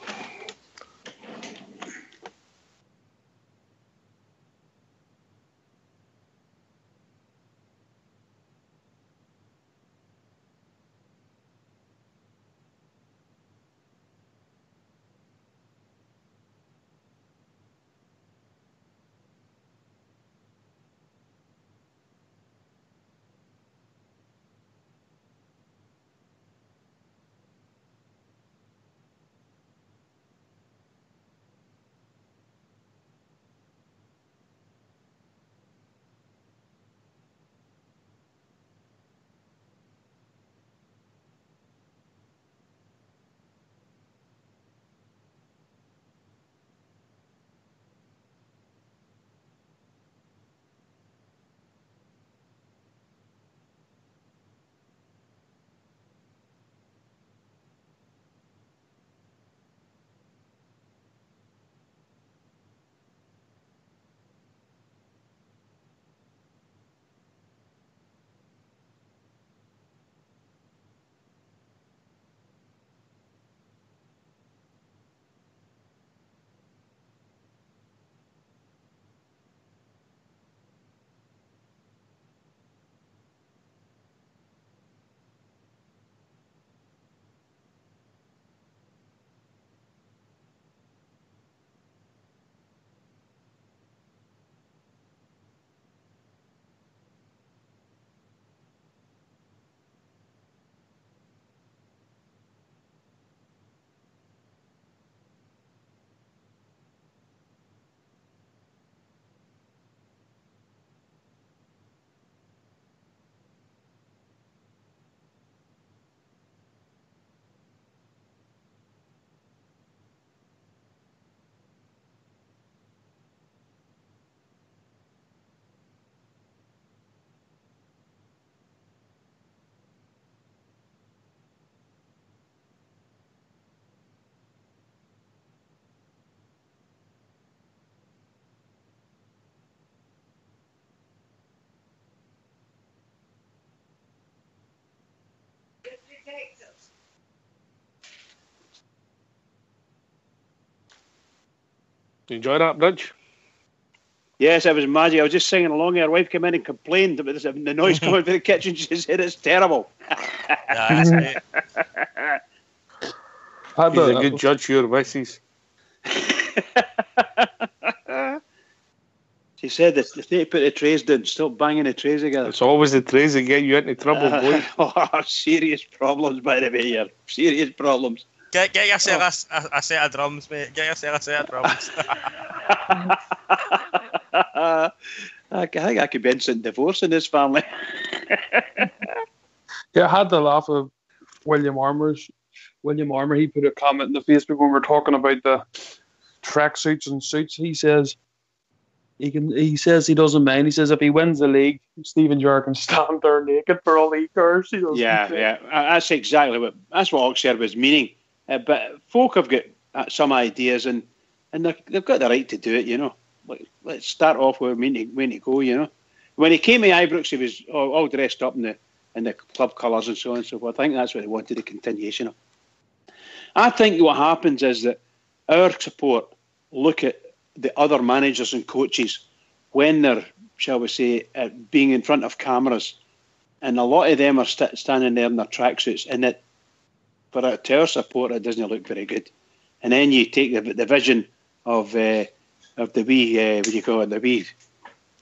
Do you enjoy that, Bridge? Yes, it was magic. I was just singing along. Her wife came in and complained about the noise coming from the kitchen. She said it's terrible. That's it. He's a good judge, your missus. She said that if they put the trays down, stop banging the trays together. It's always the trays that get you into trouble, boy. Serious problems, by the way, here. Serious problems. Get yourself a set of drums, mate. Get yourself a set of drums. I think I could be instant divorce in this family. Yeah, I had to laugh at William Armour. He put a comment in the Facebook when we were talking about the tracksuits and suits. He says he doesn't mind. He says if he wins the league, Stephen Gerrard can stand there naked for all he cares. Yeah. That's exactly that's what Oxford was meaning. But folk have got some ideas and they've got the right to do it, you know. Let's start off where we need to go, you know. When he came to Ibrox, he was all dressed up in the club colours and so on and so forth. I think that's what they wanted the continuation of. I think what happens is that our support look at the other managers and coaches when they're, shall we say, being in front of cameras, and a lot of them are standing there in their tracksuits, and that to our support it doesn't look very good. And then you take the vision of the wee what do you call it, the wee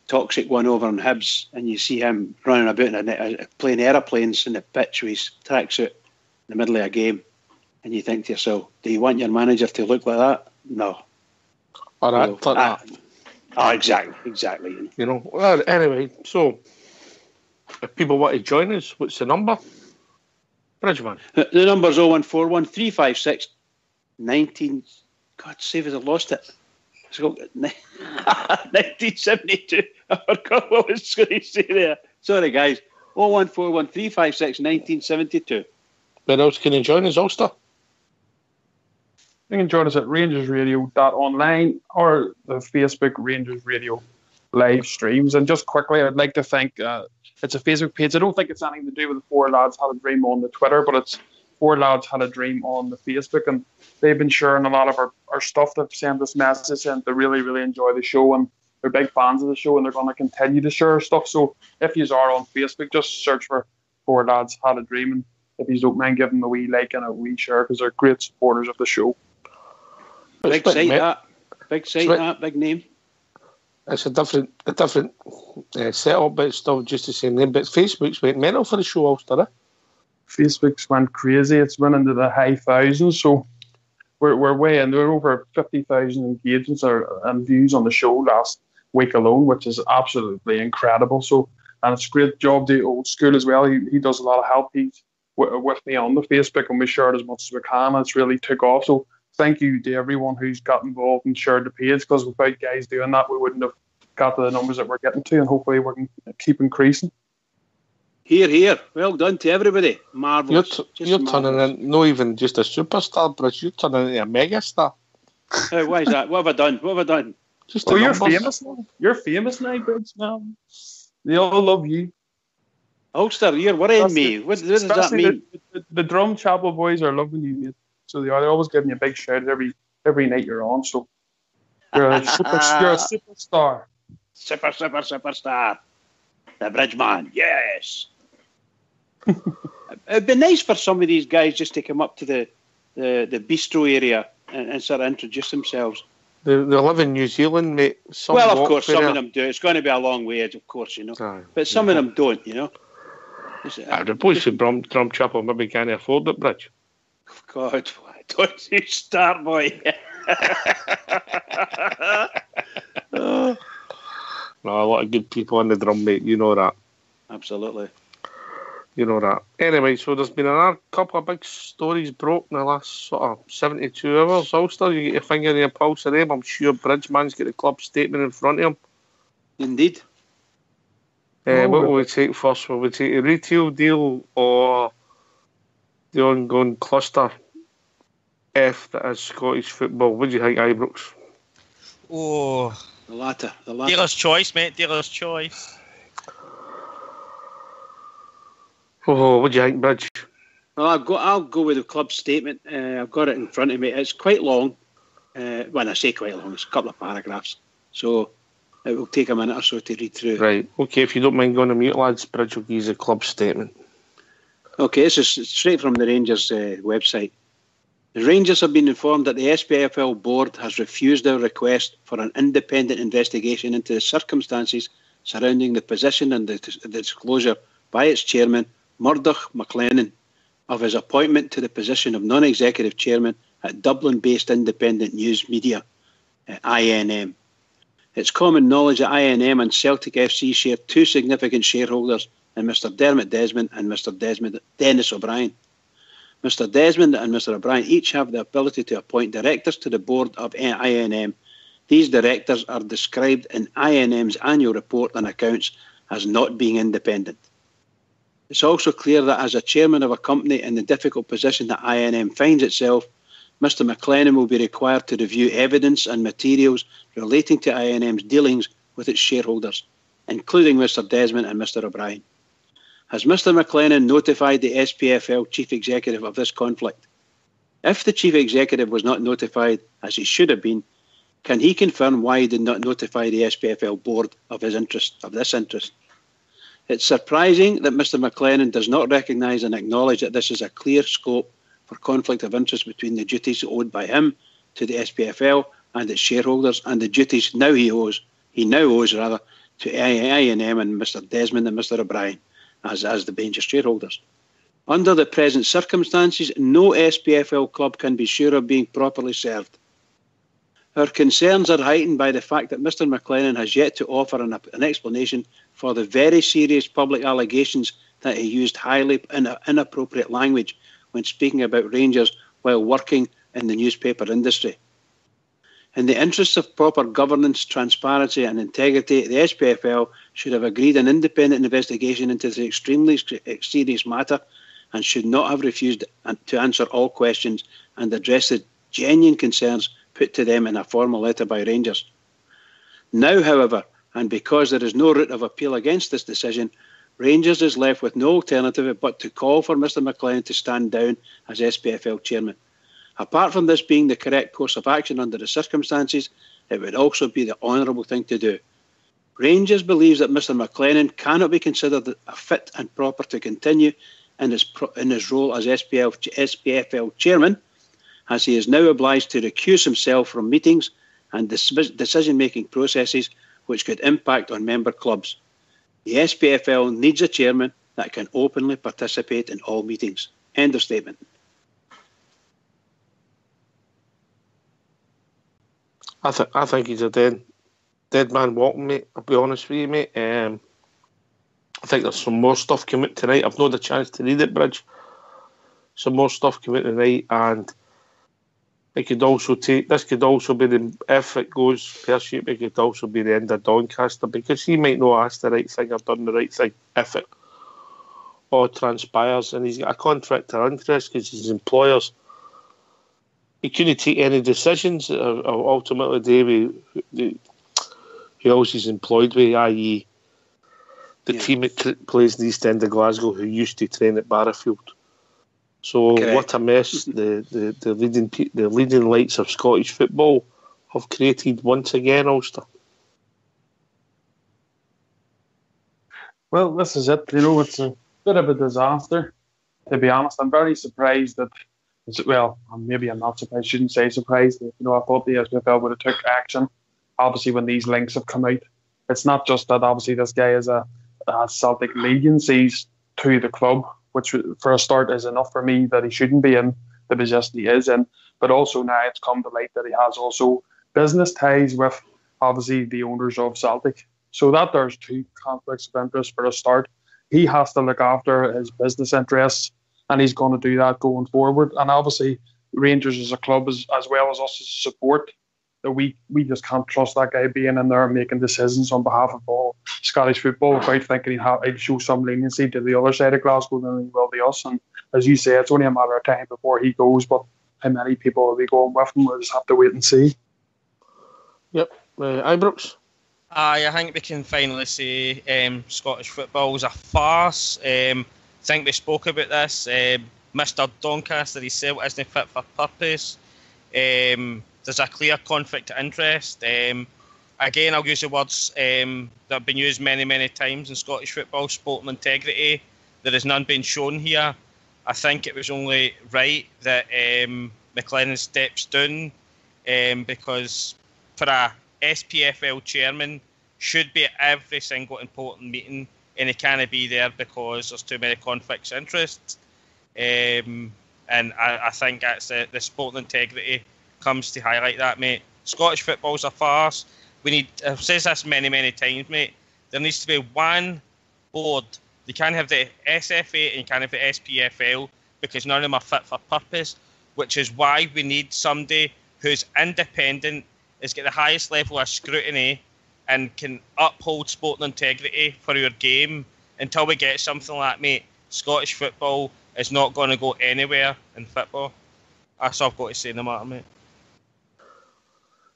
toxic one over in Hibs, and you see him running about playing aeroplanes in the pitch with his tracksuit in the middle of a game, and you think to yourself, do you want your manager to look like that? No. All right, that. Exactly. You know. Well, anyway, so if people want to join us, what's the number? Bridgeman. The number's 0141 356 19. God save us, I lost it. It's got 1972. I forgot what I was going to say there. Sorry, guys. 0141 356 1972. Where else can you join us, Ulster? You can join us at RangersRadio.online or the Facebook Rangers Radio live streams. And just quickly, I'd like to thank, it's a Facebook page. I don't think it's anything to do with the Four Lads Had a Dream on the Twitter, but it's Four Lads Had a Dream on the Facebook. And they've been sharing a lot of our stuff. They've sent us messages and they really, really enjoy the show. And they're big fans of the show and they're going to continue to share stuff. So if you are on Facebook, just search for Four Lads Had a Dream. And if you don't mind giving them a wee like and a wee share, because they're great supporters of the show. Big site, big name. It's a different setup, but it's still just the same name. But Facebook's went mental for the show, Ulster. Facebook's went crazy. It's went into the high thousands, so we're way in. There were over 50,000 engagements and views on the show last week alone, which is absolutely incredible. So, and it's a great job to Old School as well. He does a lot of help. He's with me on the Facebook, and we share it as much as we can. And it's really took off. So thank you to everyone who's got involved and shared the page, because without guys doing that, we wouldn't have got to the numbers that we're getting to, and hopefully we can keep increasing. Here. Well done to everybody. Marvellous. You're turning in, not even just a superstar, but you're turning into a megastar. Why is that? What have I done? Just you're famous now. You're famous now, Bridge, now. They all love you. Ulster, you're worrying me. What does that mean? The Drum Chapel boys are loving you, mate. So they're always giving you a big shout every night you're on. So you're a superstar. Superstar. The Bridgeman, yes. It'd be nice for some of these guys just to come up to the bistro area and sort of introduce themselves. They live in New Zealand, mate. Well, of course, some of them do. It's going to be a long way, of course, you know. But some of them don't, you know. The boys at Drum Chapel maybe can't afford it, Bridge. God, don't you start, boy. No, a lot of good people on the drum, mate. You know that. Absolutely. You know that. Anyway, so there's been another couple of big stories broke in the last sort of 72 hours. Ulster, you get your finger in your pulse of them. I'm sure Bridgeman's got the club statement in front of him. Indeed. What will we take first? Will we take a retail deal or the ongoing cluster F that is Scottish football? What do you think, Ibrox? Oh, the latter. Dealer's choice, mate. Dealer's choice. Oh, what do you think, Bridge? Well, I'll go with the club statement. I've got it in front of me. It's quite long. When I say quite long, it's a couple of paragraphs. So it will take a minute or so to read through. Right. Okay, if you don't mind going to mute, lads, Bridge will give you the club statement. Okay, this is straight from the Rangers website. The Rangers have been informed that the SPFL board has refused our request for an independent investigation into the circumstances surrounding the position and the disclosure by its chairman, Murdoch McLennan, of his appointment to the position of non-executive chairman at Dublin-based independent news media, INM. It's common knowledge that INM and Celtic FC share two significant shareholders in Mr Dermot Desmond and Mr Dennis O'Brien. Mr Desmond and Mr O'Brien each have the ability to appoint directors to the board of INM. These directors are described in INM's annual report and accounts as not being independent. It's also clear that as a chairman of a company in the difficult position that INM finds itself, Mr McLennan will be required to review evidence and materials relating to INM's dealings with its shareholders, including Mr Desmond and Mr O'Brien. Has Mr McLennan notified the SPFL chief executive of this conflict? If the chief executive was not notified, as he should have been, can he confirm why he did not notify the SPFL board of this interest? It's surprising that Mr McLennan does not recognise and acknowledge that this is a clear scope for conflict of interest between the duties owed by him to the SPFL and its shareholders and the duties he now owes to INM and Mr Desmond and Mr O'Brien as the Rangers shareholders. Under the present circumstances, no SPFL club can be sure of being properly served. Our concerns are heightened by the fact that Mr McLennan has yet to offer an explanation for the very serious public allegations that he used highly inappropriate language when speaking about Rangers while working in the newspaper industry. In the interests of proper governance, transparency and integrity, the SPFL should have agreed an independent investigation into this extremely serious matter and should not have refused to answer all questions and address the genuine concerns put to them in a formal letter by Rangers. Now, however, and because there is no route of appeal against this decision, Rangers is left with no alternative but to call for Mr McLennan to stand down as SPFL chairman. Apart from this being the correct course of action under the circumstances, it would also be the honourable thing to do. Rangers believes that Mr McLennan cannot be considered fit and proper to continue in his role as SPFL chairman, as he is now obliged to recuse himself from meetings and decision-making processes which could impact on member clubs. The SPFL needs a chairman that can openly participate in all meetings. End of statement. I think he's a dead man walking, mate. I'll be honest with you, mate. I think there's some more stuff coming tonight. I've not had a chance to read it, Bridge. Some more stuff coming tonight, and this could also be if it goes pear-shaped, it could also be the end of Doncaster, because he might not ask the right thing or done the right thing if it all transpires, and he's got a conflict of interest because his employers. He couldn't take any decisions or ultimately do with who else he's employed with, i.e. the team that plays in the East End of Glasgow who used to train at Barrowfield. So correct. What a mess the leading lights of Scottish football have created once again, Ulster. Well, this is it. It's a bit of a disaster, to be honest. I'm very surprised that, maybe I'm not surprised, I shouldn't say surprised. I thought the SPFL would have took action, obviously, when these links have come out. It's not just that, obviously, this guy has Celtic allegiances to the club, which for a start is enough for me that he shouldn't be in the position he is in. But also now it's come to light that he has also business ties with, obviously, the owners of Celtic. So that there's two conflicts of interest for a start. He has to look after his business interests, and he's going to do that going forward. And obviously, Rangers as a club, as well as us as support, that we just can't trust that guy being in there making decisions on behalf of all Scottish football without thinking he'd show some leniency to the other side of Glasgow than he will to us. And as you say, it's only a matter of time before he goes, but how many people will be going with him? We'll just have to wait and see. Yep. Ibrox? I think we can finally say Scottish football is a farce. I think we spoke about this. Mr. Doncaster himself isn't fit for purpose. There's a clear conflict of interest. Again, I'll use the words that have been used many, many times in Scottish football, sporting integrity. There is none being shown here. I think it was only right that McLennan steps down because for a SPFL chairman should be at every single important meeting, and he can't be there because there's too many conflicts of interest. And I think that's the sporting integrity comes to highlight that, mate. Scottish football's a farce. I've said this many, many times, mate. There needs to be one board. You can't have the SFA and you can't have the SPFL because none of them are fit for purpose, which is why we need somebody who's independent, has got the highest level of scrutiny and can uphold sporting integrity for your game. Until we get something like that, mate, Scottish football is not going to go anywhere in football. That's all I've got to say in the matter, mate.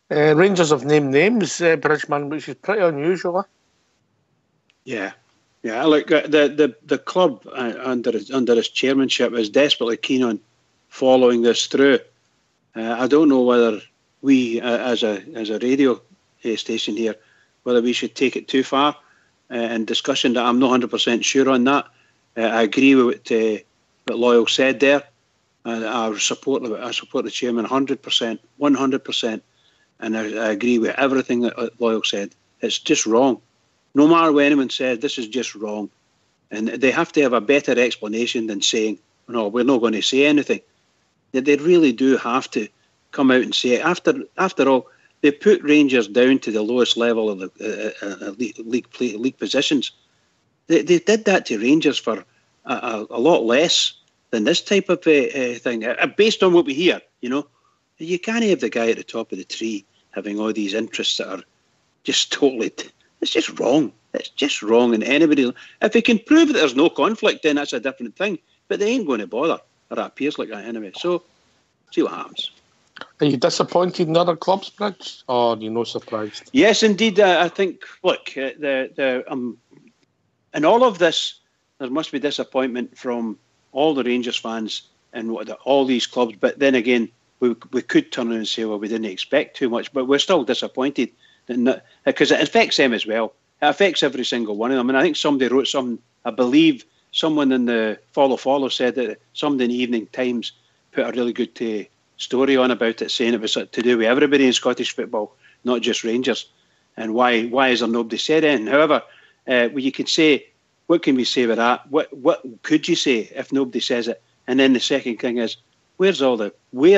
Rangers have named names, Bridgeman, which is pretty unusual. Yeah. Look, the club under his chairmanship is desperately keen on following this through. I don't know whether we, as a radio station here, whether we should take it too far in discussion. That I'm not 100% sure on that. I agree with what Loyal said there. I support the chairman 100%, 100%. And I agree with everything that Loyal said. It's just wrong. No matter what anyone says, this is just wrong. And they have to have a better explanation than saying, no, we're not going to say anything. They really do have to come out and say it. After all, they put Rangers down to the lowest level of the league positions. They did that to Rangers for a lot less than this type of thing. Based on what we hear, you can't have the guy at the top of the tree having all these interests that are just totally... It's just wrong. It's just wrong. And anybody... If they can prove that there's no conflict, then that's a different thing. But they ain't going to bother. Or it appears like that anyway. So, see what happens. Are you disappointed in other clubs, Bridge? Or are you not surprised? Yes, indeed. I think, look, in all of this, there must be disappointment from all the Rangers fans and all these clubs. But then again, we could turn around and say, well, we didn't expect too much, but we're still disappointed because it affects them as well. It affects every single one of them. And I think somebody wrote something, I believe someone in the Follow said that somebody in the Evening Times put a really good story on about it, saying it was to do with everybody in Scottish football, not just Rangers. And why is there nobody said anything? However, you could say, what can we say with that? What could you say if nobody says it? And then the second thing is, where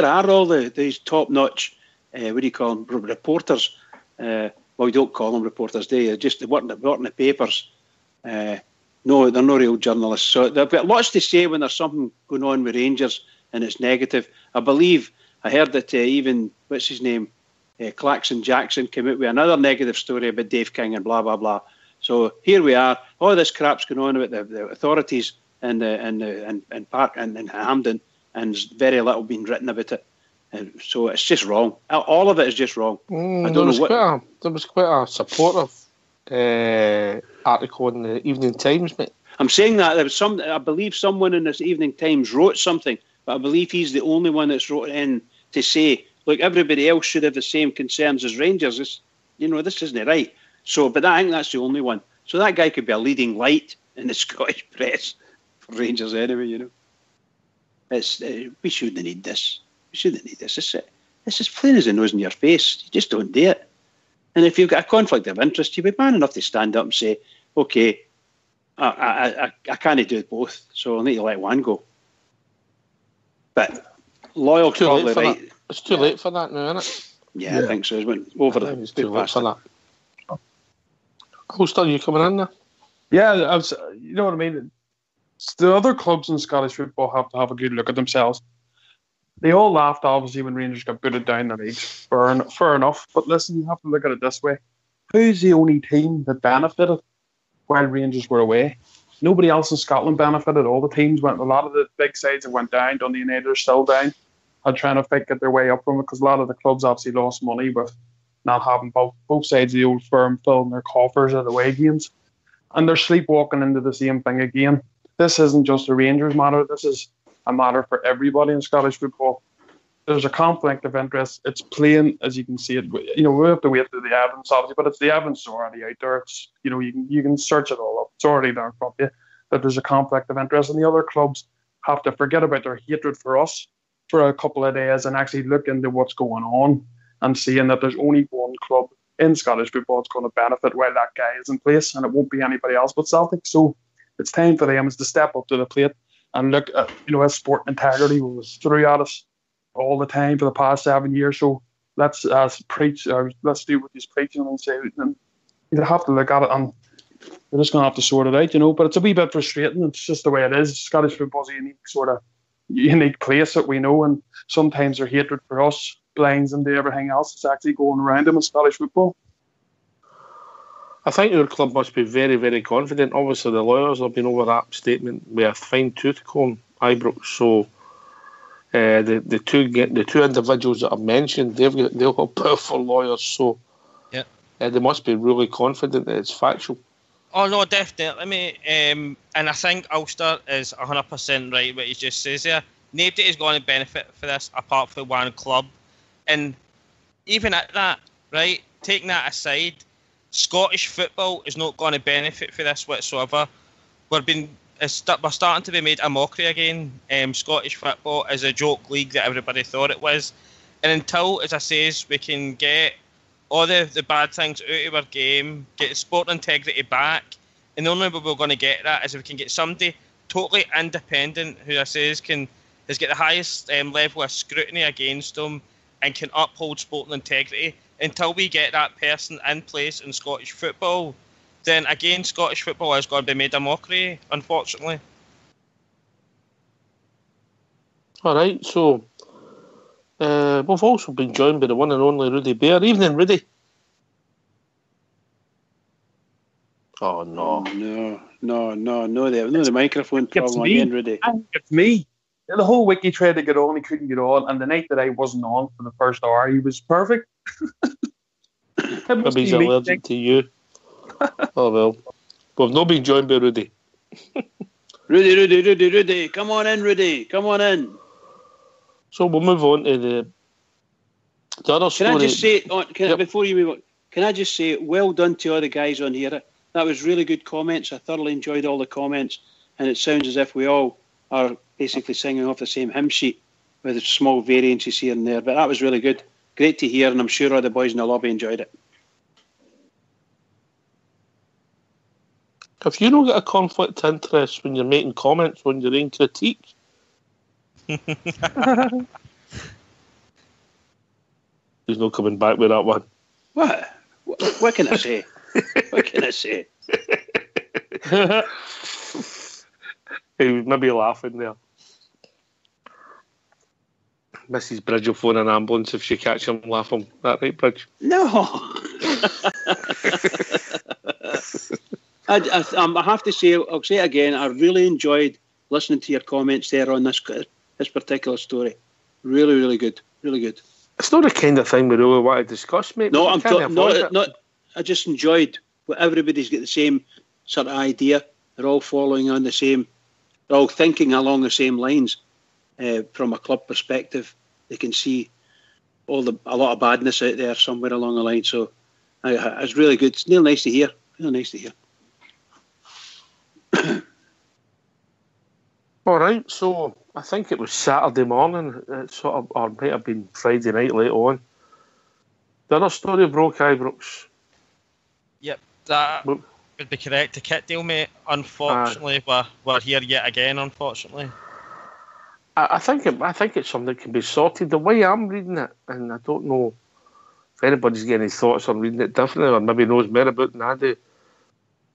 are all these top-notch, what do you call them, reporters? Well, we don't call them reporters, do you? Just they work in the papers. No, they're not real journalists. So they've got lots to say when there's something going on with Rangers and it's negative. I believe I heard that even, what's his name, Claxon Jackson came out with another negative story about Dave King and blah, blah, blah. So here we are. All this crap's going on with the authorities in Park and in Hampden, and there's very little being written about it. And so it's just wrong. All of it is just wrong. There was quite a supportive article in the Evening Times, mate. I'm saying that there was I believe someone in this Evening Times wrote something, but I believe he's the only one that's wrote in to say, look, everybody else should have the same concerns as Rangers. This isn't right. So, but I think that's the only one. So that guy could be a leading light in the Scottish press for Rangers anyway. We shouldn't need this. We shouldn't need this. It's as plain as the nose in your face. You just don't do it. And if you've got a conflict of interest, you'll be man enough to stand up and say, okay, I can't do both, so I'll need to let one go. But Loyal probably right. It's too late for that now, isn't it? Yeah, I think so. It's went over the. It's too late for that. Holster, you coming in there? Yeah, you know what I mean? The other clubs in Scottish football have to have a good look at themselves. They all laughed, obviously, when Rangers got booted down the leagues. Fair enough. But listen, you have to look at it this way. Who's the only team that benefited while Rangers were away? Nobody else in Scotland benefited. All the teams went, a lot of the big sides that went down, Dundee United are still down, are trying to get their way up from it, because a lot of the clubs obviously lost money with not having both sides of the old firm filling their coffers at away games. And they're sleepwalking into the same thing again. This isn't just a Rangers matter. This is a matter for everybody in Scottish football. There's a conflict of interest. It's plain as you can see it. You know, we have to wait for the evidence, obviously, but it's the evidence already out there. It's, you know, you can search it all up. It's already there in front of you that there's a conflict of interest, and the other clubs have to forget about their hatred for us for a couple of days and actually look into what's going on and seeing that there's only one club in Scottish football that's going to benefit while that guy is in place, and it won't be anybody else but Celtic. So it's time for them to step up to the plate and look at, you know, as sport integrity was through at us all the time for the past 7 years. So let's preach, or let's do what he's preaching and say, and you have to look at it, and we're just going to have to sort it out, you know. But it's a wee bit frustrating. It's just the way it is. Scottish football's a unique place that we know, and sometimes their hatred for us blinds them to everything else that's actually going around them in Scottish football. I think your club must be very, very confident. Obviously, the lawyers have been over that statement with a fine-tooth comb, Ibrox. So the two individuals that I've mentioned, they'll have powerful lawyers. So they must be really confident that it's factual. Oh no, definitely. And I think Ulster is 100% right what he just says there. Nobody is going to benefit for this apart from one club. And even at that, right, taking that aside, Scottish football is not going to benefit for this whatsoever. We're starting to be made a mockery again. Scottish football is a joke league that everybody thought it was. And until, as I says, we can get all the bad things out of our game, get sport integrity back, and the only way we're going to get that is if we can get somebody totally independent who, I says, has got the highest level of scrutiny against them and can uphold sporting integrity. Until we get that person in place in Scottish football, then again, Scottish football is going to be made a mockery, unfortunately. All right, so we've also been joined by the one and only Rudy Bear. Evening, Rudy. Oh, no. No, the microphone problem again, Rudy. I think it's me. The whole week he tried to get on, he couldn't get on, and the night that I wasn't on for the first hour, he was perfect. Maybe he's allergic to you. Oh, well. We've not been joined by Rudy. Rudy. Come on in, Rudy. Come on in. So we'll move on to the other story. Can I just say, before you move on, can I just say, well done to all the guys on here. That was really good comments. I thoroughly enjoyed all the comments, and it sounds as if we all are basically singing off the same hymn sheet with small variances here and there. But that was really good. Great to hear, and I'm sure all the boys in the lobby enjoyed it. If you don't get a conflict of interest when you're making comments on your own critique, he's not coming back with that one. What can I say? What can I say? He was maybe laughing there. Mrs. Bridge will phone an ambulance if she catches him laughing. That right, Bridge? No. I have to say, I'll say it again, I really enjoyed listening to your comments there on this particular story. Really, really good. Really good. It's not the kind of thing we really want to discuss, mate. No, I just enjoyed what everybody's got the same sort of idea. They're all following on the same, they're all thinking along the same lines. From a club perspective, they can see a lot of badness out there somewhere along the line. So it's really good. It's really nice to hear. Really nice to hear. All right, so I think it was Saturday morning, or might have been Friday night later on. The other story broke, Ibrox. Yep, that would be correct. The kit deal, mate. Unfortunately, we're here yet again. Unfortunately, I think it's something that can be sorted. The way I'm reading it, and I don't know if anybody's got any thoughts on reading it differently, or maybe knows more about it than I do.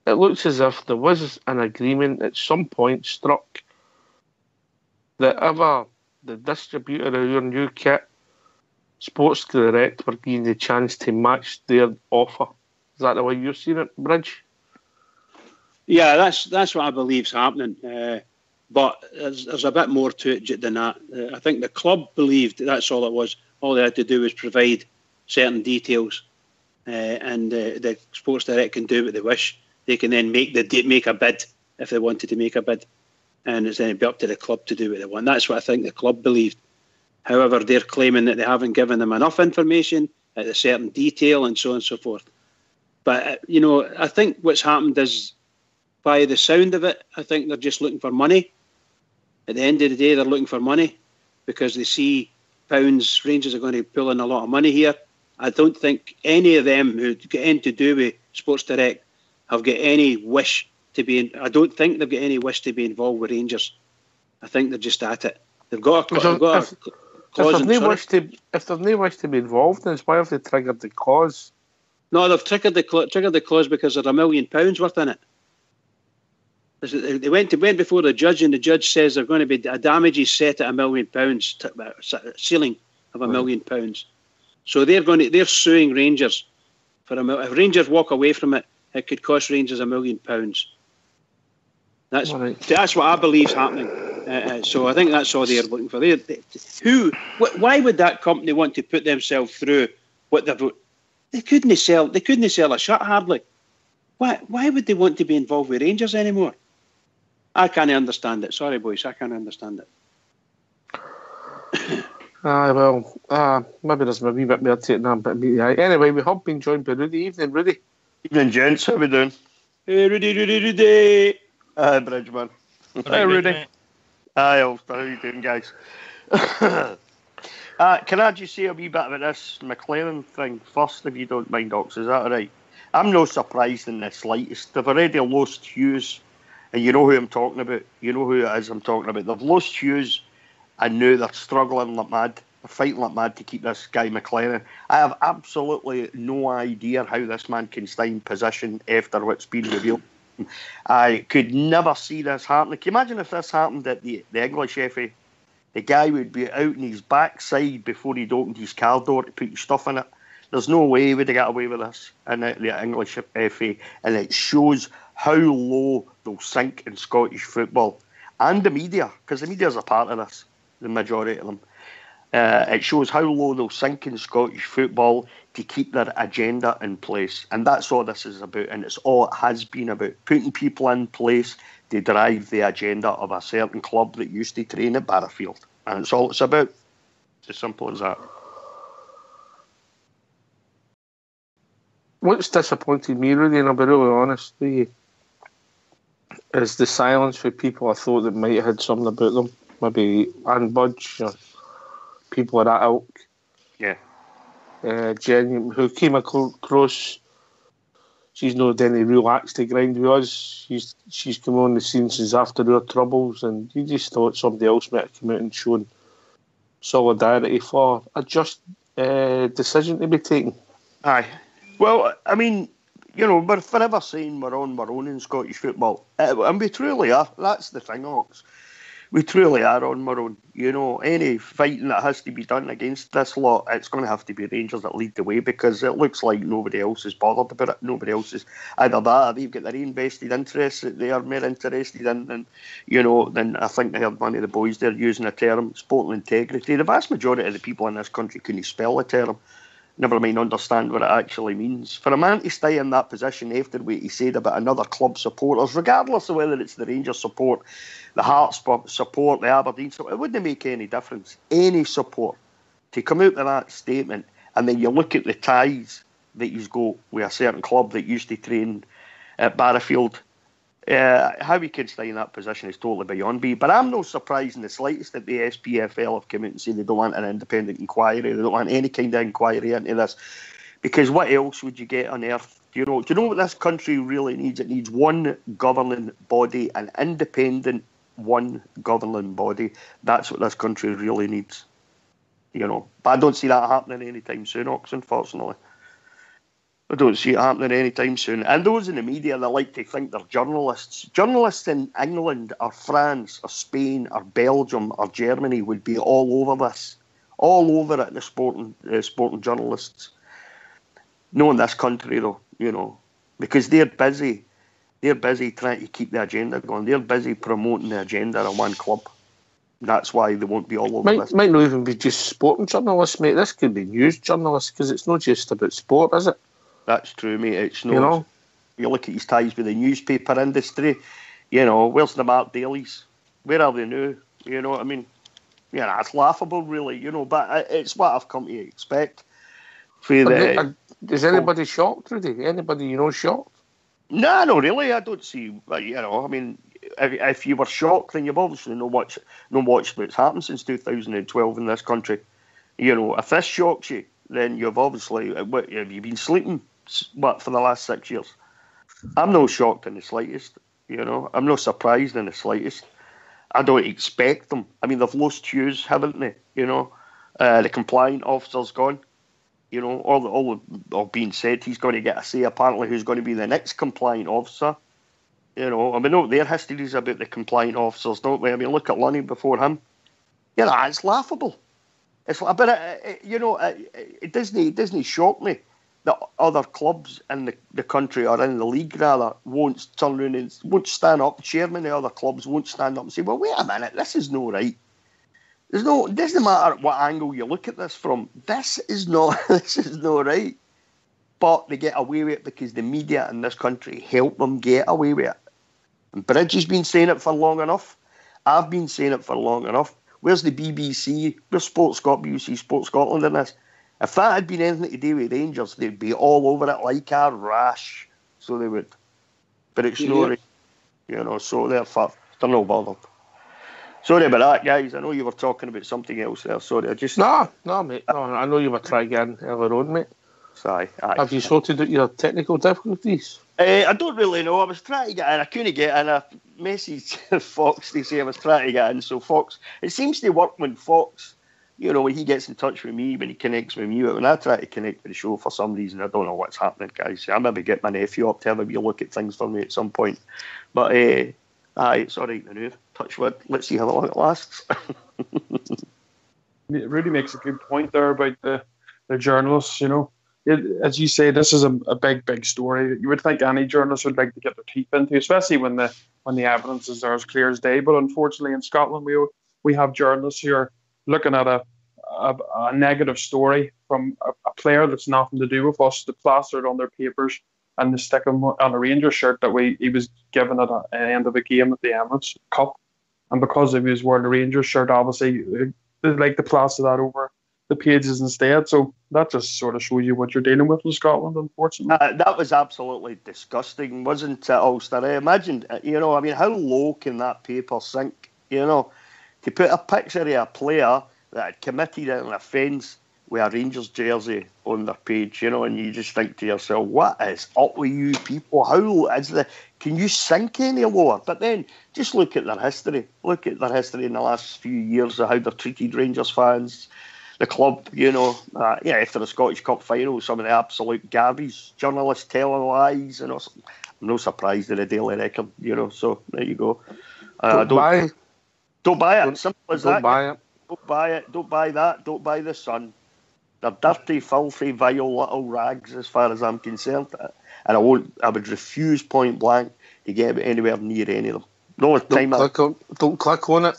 It looks as if there was an agreement at some point struck that ever the distributor of your new kit, Sports Direct, were given the chance to match their offer. Is that the way you've seen it, Bridge? Yeah, that's what I believe's happening. But there's a bit more to it than that. I think the club believed that's all it was. All they had to do was provide certain details, and the Sports Direct can do what they wish. They can then make a bid if they wanted to make a bid. and it's then be up to the club to do what they want. That's what I think the club believed. However, they're claiming that they haven't given them enough information at a certain detail and so on and so forth. But, I think what's happened is, by the sound of it, I think they're just looking for money. At the end of the day, they're looking for money because they see pounds, Rangers are going to pull in a lot of money here. I don't think any of them who get anything to do with Sports Direct have got any wish to be I don't think they've got any wish to be involved with Rangers. I think they're just at it. They've got a clause. If there's no wish to be involved, then why have they triggered the clause? No, they've triggered the clause because there's £1 million worth in it. They went before the judge, and the judge says they're going to be a damages set at £1 million, ceiling of £1 million. So they're suing Rangers for if Rangers walk away from it, it could cost Rangers £1 million. That's what I believe is happening. So I think that's all they're looking for. Why would that company want to put themselves through what they've? They couldn't sell a shirt hardly. Why would they want to be involved with Rangers anymore? I can't understand it. Sorry, boys, I can't understand it. Maybe there's a wee bit more to it now. But anyway, we have been joined by Rudy. Evening, Rudy. Evening, gents. How we doing? Hey, Rudy. Hi, Bridgeman. Hi, Rudy. Hi, Ulster. How you doing, guys? Can I just say a wee bit about this McLaren thing first, if you don't mind, Ox? Is that all right? I'm no surprised in the slightest. They've already lost Hughes, and you know who I'm talking about. You know who it is I'm talking about. They've lost Hughes, and now they're struggling like mad. They're fighting like mad to keep this guy McLaren. I have absolutely no idea how this man can stay in position after what's been revealed. I could never see this happening. Can you imagine if this happened at the English FA? The guy would be out on his backside before he'd opened his car door to put his stuff in it. There's no way he would have got away with this in the English FA. And it shows how low they'll sink in Scottish football. And the media, because the media's a part of this, the majority of them. It shows how low they'll sink in Scottish football to keep their agenda in place. And that's all this is about. And it's all it has been about. Putting people in place to drive the agenda of a certain club that used to train at Barrowfield. And it's all it's about. It's as simple as that. What's disappointed me, really, and I'll be really honest with you, is the silence for people I thought that might have had something about them. Maybe Anne Budge or people of that ilk. Yeah. Genuine, who came across, she's not any real axe to grind with us. She's come on the scene since after our troubles, and you just thought somebody else might have come out and shown solidarity for a just decision to be taken. Aye. Well, I mean, we're forever saying we're on our own in Scottish football. And we truly are. That's the thing, Ox. We truly are on our own. Any fighting that has to be done against this lot, it's going to have to be Rangers that lead the way, because it looks like nobody else is bothered about it. Nobody else is either that or they've got their own vested interests that they are more interested in than I think I heard one of the boys there using the term sporting integrity. The vast majority of the people in this country couldn't spell the term, never mind understand what it actually means. For a man to stay in that position after what he said about another club supporters, regardless of whether it's the Rangers support, the Hearts support, the Aberdeen support, it wouldn't make any difference. Any support. To come out with that statement, and then you look at the ties that he's got with a certain club that used to train at Barrowfield, how he can stay in that position is totally beyond me. But I'm not surprised in the slightest that the SPFL have come out and said they don't want an independent inquiry. They don't want any kind of inquiry into this. Because what else would you get on earth? Do you know what this country really needs? It needs one governing body, an independent one governing body. That's what this country really needs. But I don't see that happening anytime soon, Ox, unfortunately. I don't see it happening anytime soon. And those in the media that like to think they're journalists. Journalists in England or France or Spain or Belgium or Germany would be all over this. All over it, the sporting journalists. No, in this country, though, because they're busy. They're busy trying to keep the agenda going. They're busy promoting the agenda of one club. That's why they won't be all over this. Might not even be just sporting journalists, mate. This could be news journalists, because it's not just about sport, is it? That's true, mate. It's not. You look at his ties with the newspaper industry. Where's the Mark Dailies? Where are they now? You know what I mean? Yeah, it's laughable, really. You know, but it's what I've come to expect. Is anybody shocked, Rudy? Anybody shocked? No, not really. I don't see. You know, I mean, if you were shocked, then you've obviously not watched what's happened since 2012 in this country. You know, if this shocks you, then you've obviously have you been sleeping? What, for the last 6 years? I'm not shocked in the slightest. You know, I'm not surprised in the slightest. I don't expect them. I mean, they've lost Hughes, haven't they? You know, the compliant officer's gone. You know, all being said, he's going to get a say, apparently, who's going to be the next compliant officer. You know, I mean, no, their histories about the compliant officers, don't we? I mean, look at Lunny before him. You know, it's laughable. It's like, but it doesn't shock me that other clubs in the country, or in the league rather, won't turn around and won't stand up. The chairman of other clubs won't stand up and say, "Well, wait a minute, this is no right." It doesn't matter what angle you look at this from. This is not right. But they get away with it because the media in this country help them get away with it. And Bridge has been saying it for long enough. I've been saying it for long enough. Where's the BBC? Where's BBC Sports Scotland in this? If that had been anything to do with Rangers, they'd be all over it like a rash. So they would. But it's not right. You know, so they're no bothered. Sorry about that, guys. I know you were talking about something else there. Sorry, I just... No, mate. No, I know you were trying again earlier on, mate. Sorry. Have you sorted out your technical difficulties? I don't really know. I was trying to get in. I couldn't get in. I messaged Fox to say I was trying to get in. So Fox... It seems to work when Fox... You know, when he gets in touch with me, when he connects with me, when I try to connect with the show for some reason, I don't know what's happening, guys. I maybe get my nephew up to have a wee look at things for me at some point. But... it's all right now. Touch wood. Let's see how long it lasts. It really makes a good point there about the journalists, you know. As you say, this is a big story that you would think any journalist would like to get their teeth into, especially when the evidence is there as clear as day. But unfortunately in Scotland we have journalists who are looking at a negative story from a player that's nothing to do with us, to plaster it on their papers and to stick him on a Rangers shirt that he was given at the end of the game at the Emirates Cup. And because he was wearing a Rangers shirt, obviously, they like to plaster that over the pages instead. So that just sort of shows you what you're dealing with in Scotland, unfortunately. That was absolutely disgusting, wasn't it, Ulster? I imagine, you know, I mean, how low can that paper sink, you know, to put a picture of a player that had committed an offence with a Rangers jersey on their page, you know, and you just think to yourself, what is up with you people? Can you sink any lower? But then just look at their history. Look at their history in the last few years of how they've treated Rangers fans, the club, you know. After the Scottish Cup final, some of the absolute garbage, journalists telling lies, and I'm no surprised at the Daily Record, you know. So there you go. Don't buy it. Simple as that. Don't buy it. Don't buy it. Don't buy that. Don't buy the Sun. They're dirty, filthy, vile little rags as far as I'm concerned. And I would refuse point blank to get anywhere near any of them. Don't click on it.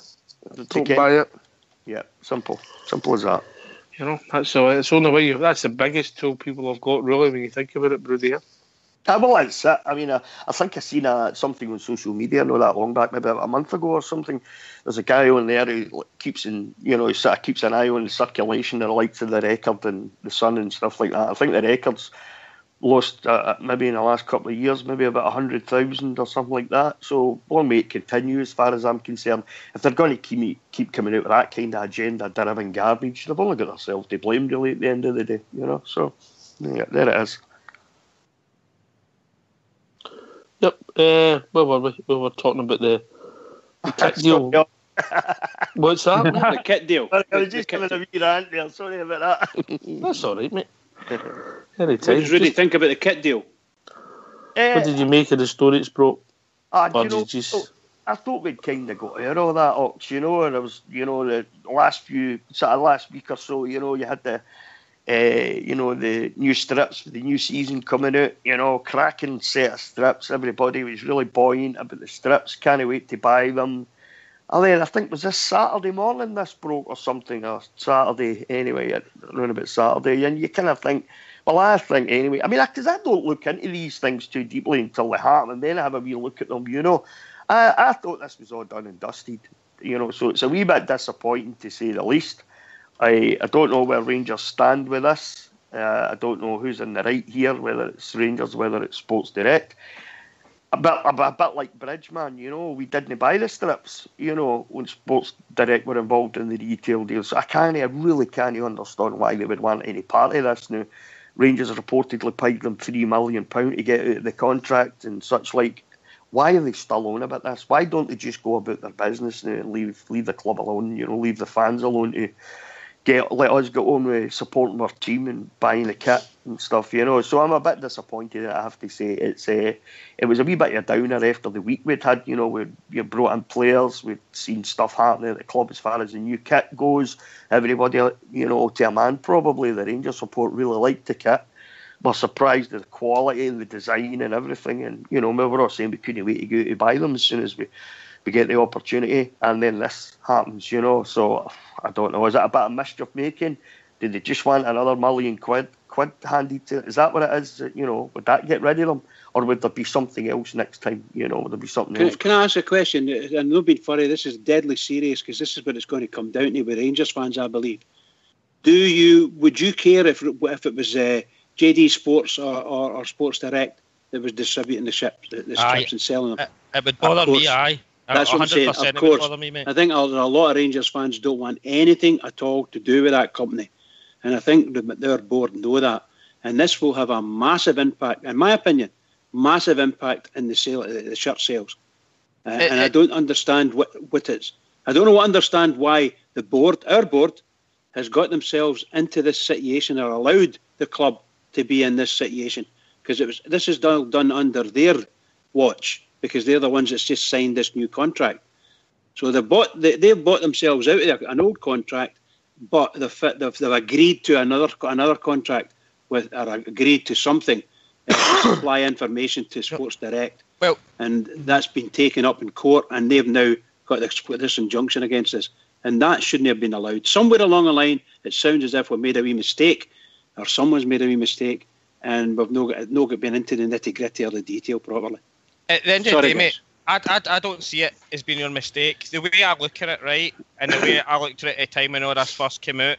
Don't buy it. Yeah, simple as that. You know, that's it's only way that's the biggest tool people have got, really, when you think about it, Brody. Well, that's it. I mean, I think I seen something on social media not that long back, maybe about a month ago or something. There's a guy on there who keeps an eye on the circulation and the likes of the Record and the Sun and stuff like that. I think the Record's lost maybe in the last couple of years, maybe about 100,000 or something like that. So long may it continue, as far as I'm concerned. If they're going to keep coming out with that kind of agenda-driven garbage, they've only got themselves to blame, really, at the end of the day. You know, so yeah, there it is. Yep. Where were we? We were talking about the kit deal. What's that? The kit deal. I was just having a wee rant there. Sorry about that. That's all right, mate. What did you really think about the kit deal? What did you make of the story it's broke? I thought we'd kind of got out of that, Ox, you know, and it was, you know, the last week or so, you know, you had the new strips for the new season coming out, you know, cracking set of strips. Everybody was really buoyant about the strips, can't wait to buy them. And then I think, was this Saturday morning this broke or something, or Saturday anyway, around about Saturday, and you kind of think, well, I think anyway, I mean, because I don't look into these things too deeply until they happen, and then I have a wee look at them, you know. I thought this was all done and dusted. So it's a wee bit disappointing to say the least. I don't know where Rangers stand with this. I don't know who's in the right here, whether it's Rangers, whether it's Sports Direct. A bit like Bridgeman, we didn't buy the strips, when Sports Direct were involved in the retail deal. So I really can't understand why they would want any part of this now. Rangers reportedly paid them £3 million to get out of the contract and such like. Why are they still on about this? Why don't they just go about their business now and leave the club alone, leave the fans alone to let us get on with supporting our team and buying the kit and stuff, So I'm a bit disappointed, I have to say. It was a wee bit of a downer after the week we'd had, we brought in players, we'd seen stuff happening at the club as far as the new kit goes. Everybody, to a man probably, the Rangers support really liked the kit. We're surprised at the quality and the design and everything, and we were all saying we couldn't wait to go to buy them as soon as we get the opportunity, and then this happens, So I don't know. Is it a bit of mischief making? Did they just want another £1 million handed to? Is that what it is? Would that get rid of them, or would there be something else next time? Would there be something else? Can I ask a question? I'm not being funny. This is deadly serious because this is what it's going to come down to with Rangers fans, I believe. Would you care if it was JD Sports or Sports Direct that was distributing the strips and selling them? It would bother me, aye. That's what I'm saying. Of course, me, mate. I think a lot of Rangers fans don't want anything at all to do with that company, and I think their board know that. And this will have a massive impact, in my opinion, in the sale, the shirt sales. And I don't understand what it's. I don't understand why our board, has got themselves into this situation or allowed the club to be in this situation, because this is done under their watch, because they're the ones that's just signed this new contract. So they've bought themselves out of an old contract, but they've agreed to another contract or agreed to something to supply information to Sports Direct. Well, and that's been taken up in court, and they've now got this injunction against us, and that shouldn't have been allowed. Somewhere along the line, it sounds as if we made a wee mistake, or someone's made a wee mistake, and we've not been into the nitty-gritty or the detail properly. At the end of the day, mate, I don't see it as being your mistake. The way I look at it, right, and the way I looked at it at the time when all this first came out,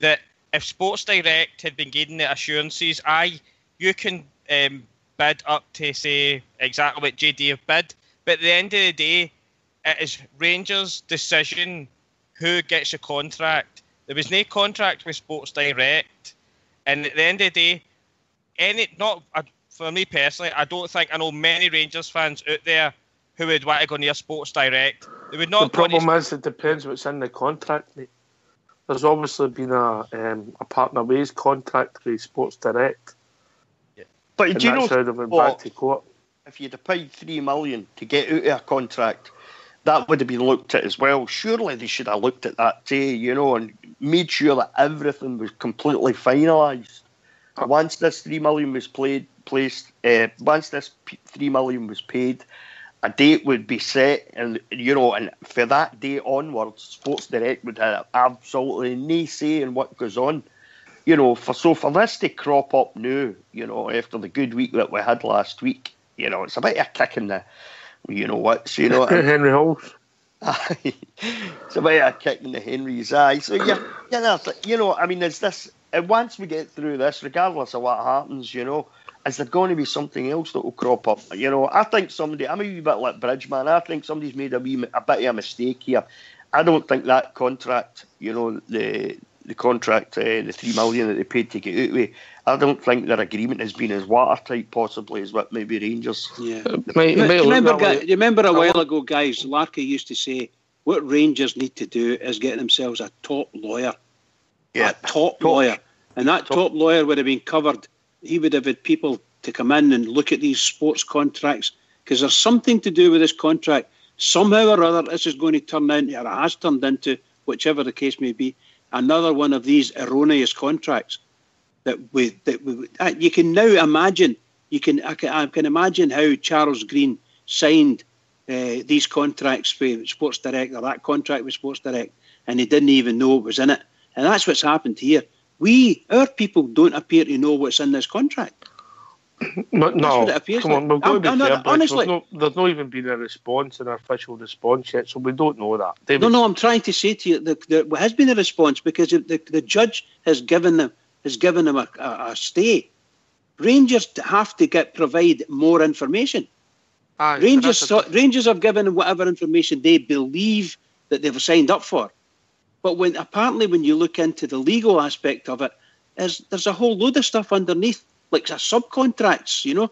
that if Sports Direct had been getting the assurances, you can bid up to say exactly what JD have bid, but at the end of the day, it is Rangers' decision who gets a contract. There was no contract with Sports Direct, and at the end of the day, for me personally, I don't think I know many Rangers fans out there who would want to go near Sports Direct. They would not. The problem is it depends what's in the contract, mate. There's obviously been a partner ways contract with Sports Direct. Yeah. But do you know how they went back to court? If you'd have paid $3 million to get out of a contract, that would have been looked at as well. Surely they should have looked at that too, and made sure that everything was completely finalised. Once this $3 million was once this $3 million was paid, a date would be set, and and for that day onwards, Sports Direct would have absolutely no say in what goes on. For this to crop up now, after the good week that we had last week, it's a bit of a kick in the, Henry Halls. It's a bit of a kick in the Henry's eye. So is this? And once we get through this, regardless of what happens, is there going to be something else that will crop up? I think I'm a wee bit like Bridgeman. I think somebody's made a bit of a mistake here. I don't think that contract, the contract, the $3 million that they paid to get out with, I don't think their agreement has been as watertight, possibly, as what maybe Rangers. Yeah. Remember a while ago, guys, Larky used to say, what Rangers need to do is get themselves a top lawyer. Yeah, a top lawyer. And that top lawyer would have been covered. He would have had people to come in and look at these sports contracts, because there's something to do with this contract. Somehow or other, this is going to turn into, or has turned into, whichever the case may be, another one of these erroneous contracts that you can now imagine. I can imagine how Charles Green signed these contracts with Sports Direct, or that contract with Sports Direct, and he didn't even know what was in it. And that's what's happened here. Our people don't appear to know what's in this contract. No, That's what it appears come on, we've got to be fair, honestly, there's not even been a response, an official response yet, so we don't know that. David. No, I'm trying to say to you that there has been a response because the judge has given them a stay. Rangers have to provide more information. Aye, Rangers have given them whatever information they believe that they've signed up for. But when you look into the legal aspect of it, there's a whole load of stuff underneath, like subcontracts, you know.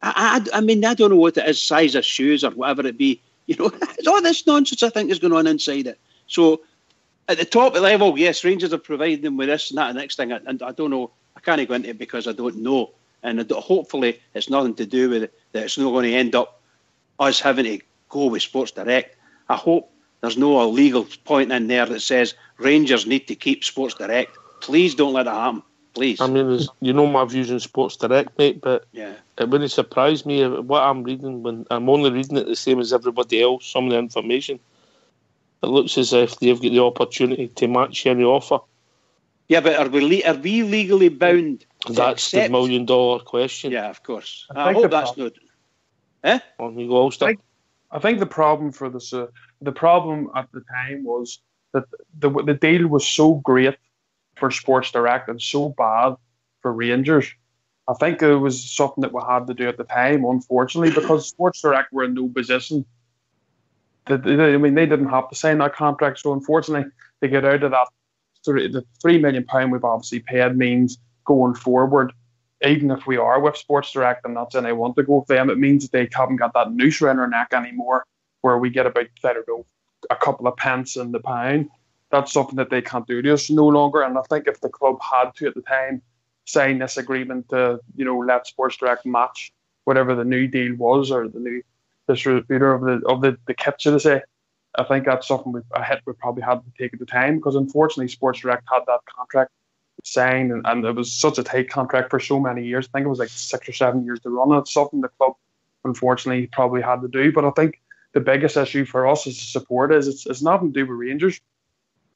I mean, I don't know what it is, size of shoes or whatever it be, you know. It's all this nonsense I think is going on inside it. So at the top level, yes, Rangers are providing them with this and that and the next thing, and I don't know, I can't go into it because I don't know. And hopefully it's nothing to do with it, that it's not going to end up us having to go with Sports Direct. I hope there's no illegal point in there that says Rangers need to keep Sports Direct. Please don't let it happen. Please. I mean, you know my views on Sports Direct, mate, but yeah, it wouldn't surprise me what I'm reading when I'm only reading it the same as everybody else, some of the information. It looks as if they've got the opportunity to match any offer. Yeah, but are we legally bound? That's the $1 million question. Yeah, of course. I hope that's not. On you go, Ulster. I think the problem for the problem at the time was that the deal was so great for Sports Direct and so bad for Rangers. I think it was something that we had to do at the time, unfortunately, because Sports Direct were in no position. They didn't have to sign that contract, so unfortunately, they get out of that. The £3 million we've obviously paid means going forward, even if we are with Sports Direct, I'm not saying I want to go with them, it means that they haven't got that noose around their neck anymore, where we get about, I don't know, a couple of pence in the pound. That's something that they can't do to us no longer. And I think if the club had to at the time sign this agreement to, you know, let Sports Direct match whatever the new deal was, or the new distributor of the kit, should I say, I think that's something we probably had to take at the time, because unfortunately Sports Direct had that contract signed, and it was such a tight contract for so many years. I think it was like 6 or 7 years to run. It's something the club unfortunately probably had to do. But I think the biggest issue for us as a support is it's nothing to do with Rangers.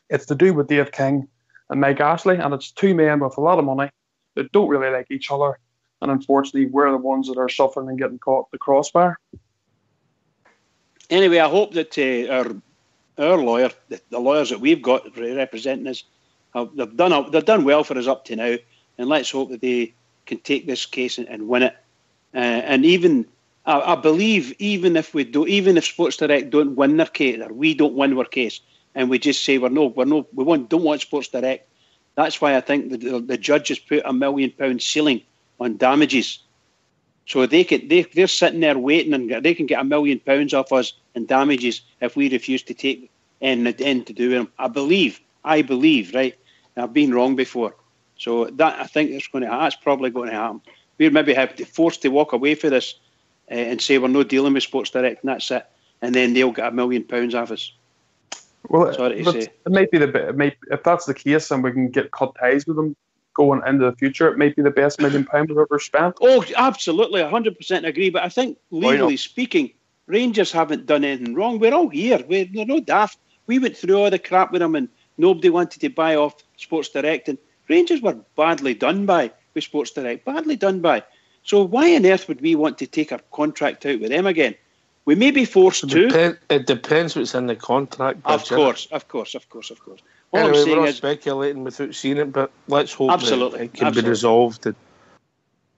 It's to do with Dave King and Mike Ashley, and it's two men with a lot of money that don't really like each other, and unfortunately we're the ones that are suffering and getting caught the crossbar. Anyway, I hope that our lawyer, the lawyers that we've got representing us, they've done well for us up to now, and let's hope that they can take this case and win it. And even I believe even if Sports Direct don't win their case, or we don't win our case, and we just say don't want Sports Direct, that's why I think the judge has put £1 million ceiling on damages. So they're sitting there waiting, and they can get £1 million off us in damages if we refuse to take end to do them. I believe, right? I've been wrong before, so that I think that's probably going to happen. We're maybe have to forced to walk away for this and say we're not dealing with Sports Direct, and that's it. And then they'll get £1 million off us. Well, sorry to say. It might be if that's the case, and we can get cut ties with them going into the future, it might be the best £1 million we've ever spent. Oh, absolutely, 100% agree. But I think, legally speaking, Rangers haven't done anything wrong. We're all here. We're no daft. We went through all the crap with them, and nobody wanted to buy off Sports Direct. And Rangers were badly done by with Sports Direct. Badly done by. So why on earth would we want to take a contract out with them again? We may be forced to. It depends what's in the contract. Of course. All anyway, I'm saying we're all is speculating without seeing it, but let's hope absolutely, that it can be resolved.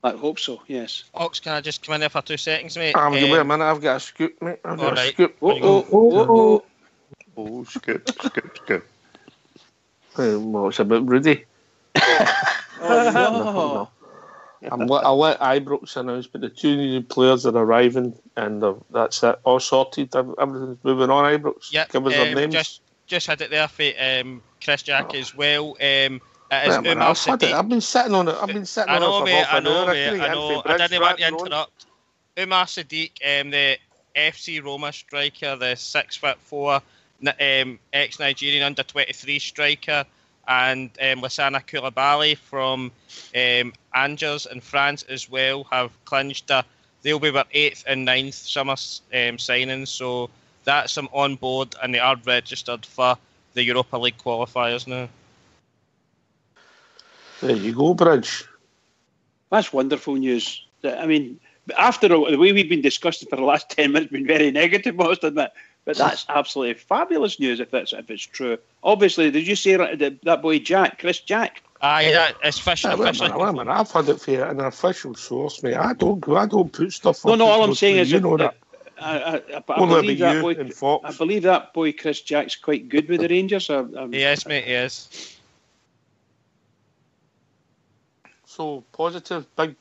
I hope so, yes. Ox, can I just come in there for 2 seconds, mate? Wait a minute, I've got a scoop, mate. I've got a scoop. Oh, scoop. Well, it's a bit Rudy. No. I'll let Ibrox announce, but the two new players are arriving, and that's it. All sorted. Everything's moving on, Ibrox. Yeah, give us their names. Just had it there for Chris Jack as well. It is Umar Sadiq. I've been sitting on it. I know, mate. I know. I didn't want to interrupt. Umar Sadiq, the FC Roma striker, the 6'4", ex-Nigerian under-23 striker, and Lassana Koulibaly from Angers in France as well have clinched. They'll be our 8th and 9th summer signings, so that's them on board, and they are registered for the Europa League qualifiers now. There you go, Bridge. That's wonderful news. I mean, after the way we've been discussing for the last 10 minutes, been very negative, I must admit. But that's absolutely fabulous news if it's true. Obviously, did you say that boy Jack, Chris Jack? Aye, it's official. Wait a minute, I've had it for an official source, mate. I don't put stuff up. No, all I'm saying is, you know that. I believe that boy. And Fox. I believe that boy Chris Jack's quite good with the Rangers. He is, mate. He is. So positive, big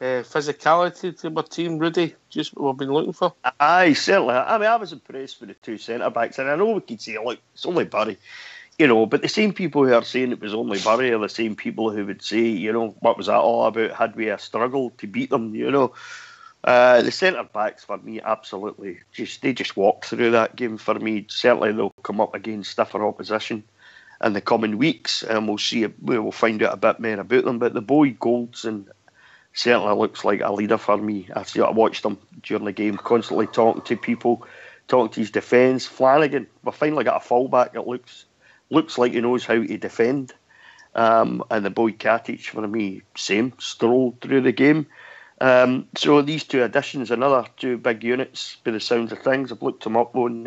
physicality to my team, Rudy. Just what we've been looking for. Aye, certainly. I mean, I was impressed with the two centre backs, and I know we could say, look, it's only Barry, you know. But the same people who are saying it was only Barry are the same people who would say, you know, what was that all about? Had we a struggle to beat them, you know? The centre backs for me, absolutely, they just walked through that game for me. Certainly, they'll come up against stiffer opposition in the coming weeks, and we'll find out a bit more about them. But the boy Goldson certainly looks like a leader for me. I watched him during the game, constantly talking to people, talking to his defence. Flanagan, we finally got a fullback that looks like he knows how to defend. And the boy Katic, for me, same, strolled through the game. So these two additions, another two big units, by the sounds of things. I've looked them up on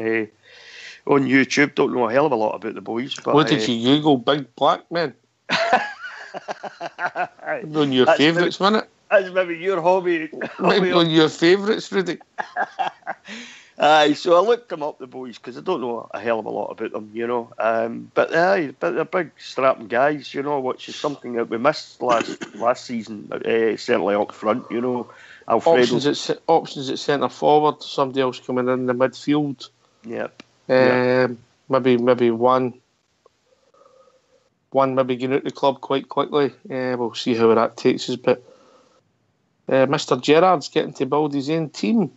YouTube. Don't know a hell of a lot about the boys. But, what did you Google? Big black men? On your favourites, minute. That's maybe your hobby. Maybe on your favourites, Rudy. So I looked them up, the boys, because I don't know a hell of a lot about them, you know. But they're big strapping guys, you know, which is something that we missed last season. Certainly up front, you know. Alfredo. Options at centre forward. Somebody else coming in the midfield. Yep. Maybe one maybe getting out the club quite quickly. We'll see how that takes us. But Mr. Gerrard's getting to build his own team,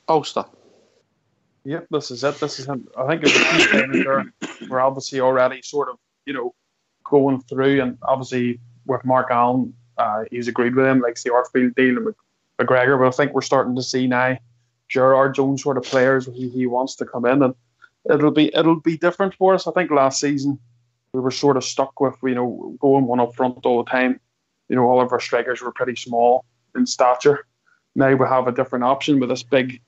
Ulster. Yep, this is it. This is him. I think it's a key time we're obviously already sort of, you know, going through, and obviously with Mark Allen, he's agreed with him, like the Arfield deal and with McGregor. But I think we're starting to see now Gerrard's own sort of players he wants to come in, and it'll be different for us. I think last season we were sort of stuck with, you know, going one up front all the time. You know, all of our strikers were pretty small in stature. Now we have a different option with this big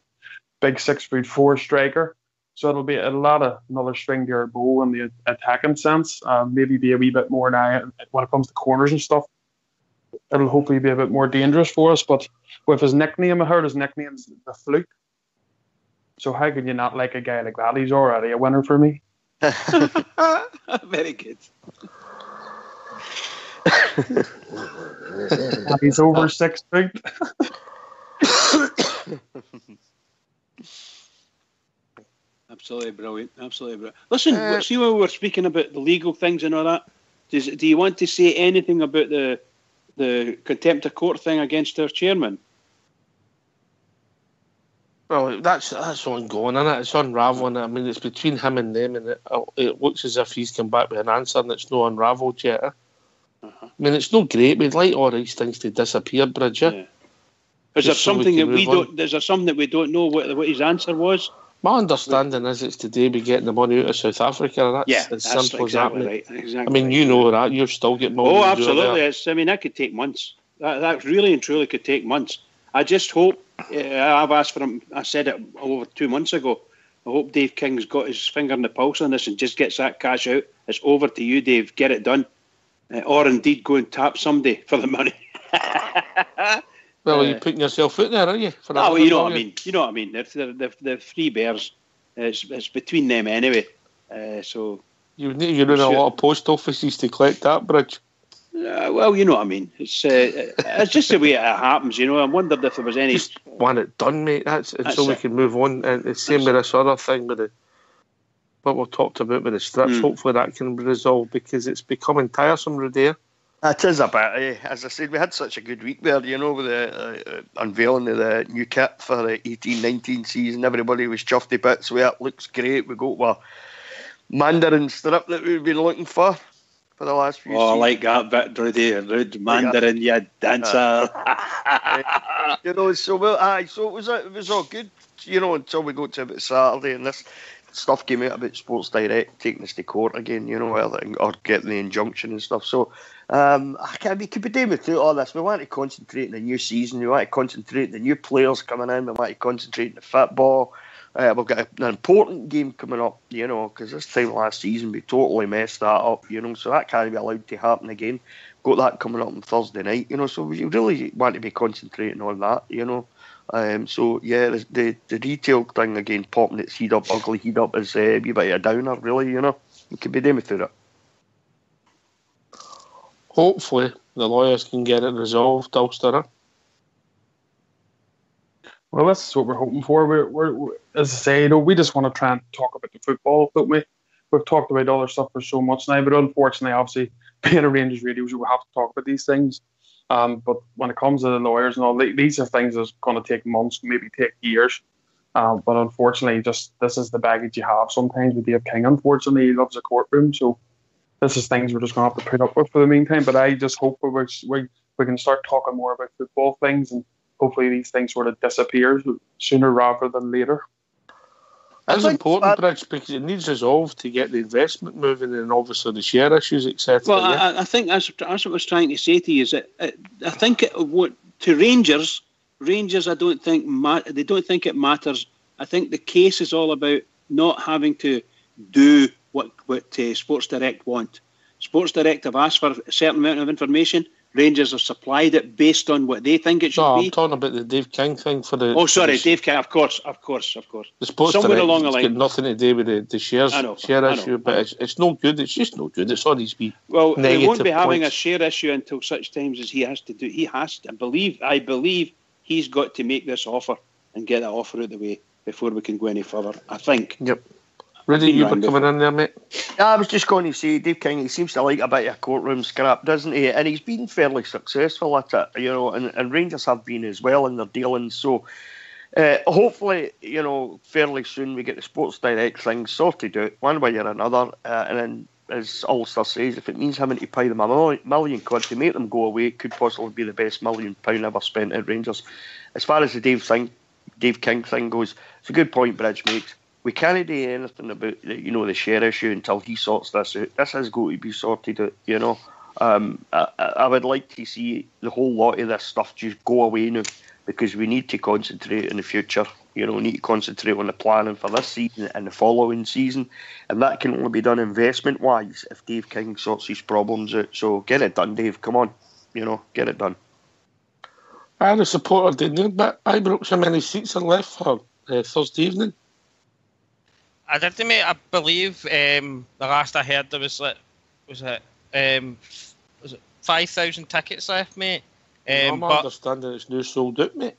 6'4" striker. So it'll be another string to our bow in the attacking sense. Maybe be a wee bit more now when it comes to corners and stuff. It'll hopefully be a bit more dangerous for us. But with his nickname, I heard his nickname's the Fluke. So how could you not like a guy like that? He's already a winner for me. Very good. He's over 6 feet. Absolutely brilliant. Absolutely brilliant. Listen, see when we were speaking about the legal things and all that, do you want to say anything about the contempt of court thing against our chairman? Well, that's ongoing, isn't it? It's unravelling. I mean, it's between him and them, and it looks as if he's come back with an answer and it's not unravelled yet. I mean, it's not great. We'd like all these things to disappear, Bridget. Yeah. Is there something that we don't? Is there something that we don't know what his answer was? My understanding is it's today we getting the money out of South Africa. That's as simple as that. Right. Exactly. I mean, you know that. You'll still get money. Oh, absolutely. That could take months. That really and truly could take months. I just hope. I've asked for him. I said it over 2 months ago. I hope Dave King's got his finger on the pulse on this and just gets that cash out. It's over to you, Dave. Get it done. Or indeed go and tap somebody for the money. Well, you're putting yourself out there, are you? Well, you know what I mean. You know what I mean. The three bears. It's between them anyway. So you're in a lot of post offices to collect that, Bridge. Well, you know what I mean. It's just the way it happens, you know. I wondered if there was any. Just want it done, mate. That's so we can move on. And the same with this other thing with what we've talked about with the strips. Hopefully that can be resolved because it's becoming tiresome, Rudy. It is a bit. As I said, we had such a good week there, you know, with the unveiling of the new kit for the 18-19 season. Everybody was chuffed to bits with it. Looks great. We got a Mandarin strip that we've been looking for the last few seasons. I like that bit, Rudy. Mandarin, you dancer. You know, so it was all good, you know, until we got to about Saturday and this stuff came out about Sports Direct taking us to court again, or getting the injunction and stuff. So we could be doing without all this. We want to concentrate on the new season. We want to concentrate on the new players coming in. We want to concentrate on the football. We've got an important game coming up, because this time last season we totally messed that up, so that can't be allowed to happen again. Got that coming up on Thursday night, so we really want to be concentrating on that, So yeah, the retail thing again, popping its heat up, ugly heat up, is a wee bit of a downer, really, We could be doing without it. Hopefully the lawyers can get it resolved, Ulster. Well, that's what we're hoping for. We're as I say, we just want to try and talk about the football, don't we? We've talked about other stuff for so much now, but unfortunately, obviously, being a Rangers radio, we have to talk about these things. But when it comes to the lawyers and all, these are things that's going to take months, maybe take years. But unfortunately, this is the baggage you have sometimes with Dave King. Unfortunately, he loves a courtroom, so this is things we're just going to have to put up with for the meantime. But I just hope we can start talking more about football things, and hopefully these things sort of disappear sooner rather than later. It's important, Bridge, because it needs resolved to get the investment moving and obviously the share issues, etc. Well, I think that's what I was trying to say to you. Is that I think to Rangers, I don't think they don't think it matters. I think the case is all about not having to do what Sports Direct want. Sports Direct have asked for a certain amount of information. Rangers have supplied it based on what they think it should be. I'm talking about the Dave King thing for the... Oh, sorry, Dave King, of course. The Sports Somewhere Direct, along the line. It's got nothing to do with the share issue, but it's no good. It's just no good. It's all these negative Well, they won't be having points. a share issue until such times as he has to do. I believe he's got to make this offer and get that offer out of the way before we can go any further, I think. Yep. Rudy, you were coming in there, mate. I was just going to say, Dave King, he seems to like a bit of courtroom scrap, doesn't he? And he's been fairly successful at it, and Rangers have been as well in their dealings. So hopefully, fairly soon we get the Sports Direct thing sorted out one way or another. And then, as Ulster says, if it means having to pay them £1 million to make them go away, it could possibly be the best £1 million ever spent at Rangers. As far as the Dave King thing goes, it's a good point Bridge makes. We can't do anything about the share issue until he sorts this out. This has got to be sorted out. I would like to see the whole lot of this stuff just go away now, because we need to concentrate in the future. We need to concentrate on the planning for this season and the following season, and that can only be done investment wise if Dave King sorts his problems out. So get it done, Dave. Come on, get it done. I had a supporter didn't know, but Ibrox, how many seats are left for Thursday evening? I did, mate. I believe the last I heard there was 5,000 tickets left, mate. I'm understanding it's now sold out, mate.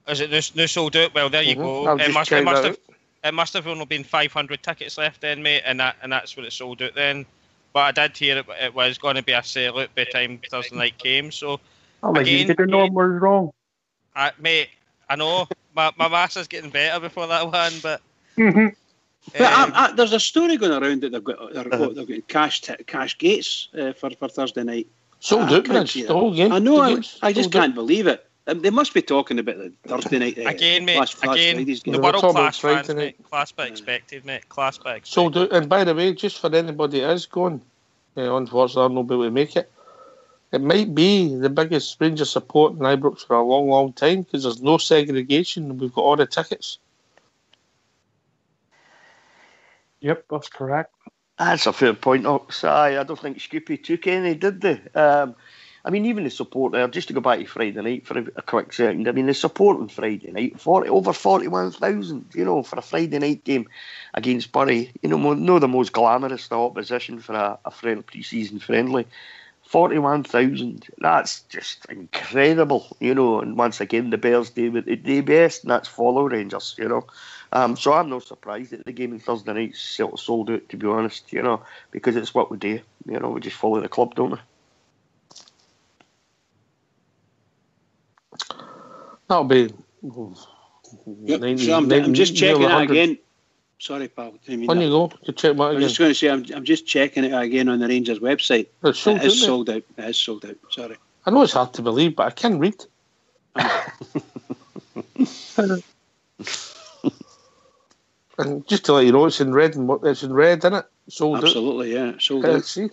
Is it now sold out? Well, there you go. It must have only been 500 tickets left then, mate, and that's when it sold out then. But I did hear it was going to be a sellout by the time Thursday night came. So you didn't know what was wrong. Mate, I know my maths is getting better before that one, but. But there's a story going around that they've got cash gates for Thursday night. Sold out, the whole game. I know. I just can't believe it. They must be talking about the Thursday night again, mate. Friday's game. The world class fans, mate. Class but expected, mate. Class but expected. Sold out. And by the way, just for anybody that is going, unfortunately, I'm not able to make it. It might be the biggest Rangers support in Ibrox for a long, long time, because there's no segregation. We've got all the tickets. Yep, that's correct. That's a fair point, Ox. I don't think Scoopy took any, did they? Even the support there, just to go back to Friday night for a quick second, the support on Friday night, over 41,000, for a Friday night game against Bury, not the most glamorous opposition for a pre-season friendly. 41,000, that's just incredible, and once again, the Bears do what they do best, and that's follow Rangers, So I'm not surprised that the game on Thursday night sold out, to be honest, because it's what we do. We just follow the club, don't we? That'll be... I'm just checking it again. Sorry, pal. On you go. You check what again? I'm just going to say, I'm just checking it again on the Rangers website. It's sold out. It is sold out. It is sold out. Sorry. I know it's hard to believe, but I can read. And just to let you know, it's in red, isn't it? Sold Absolutely, yeah, sold out. out. See,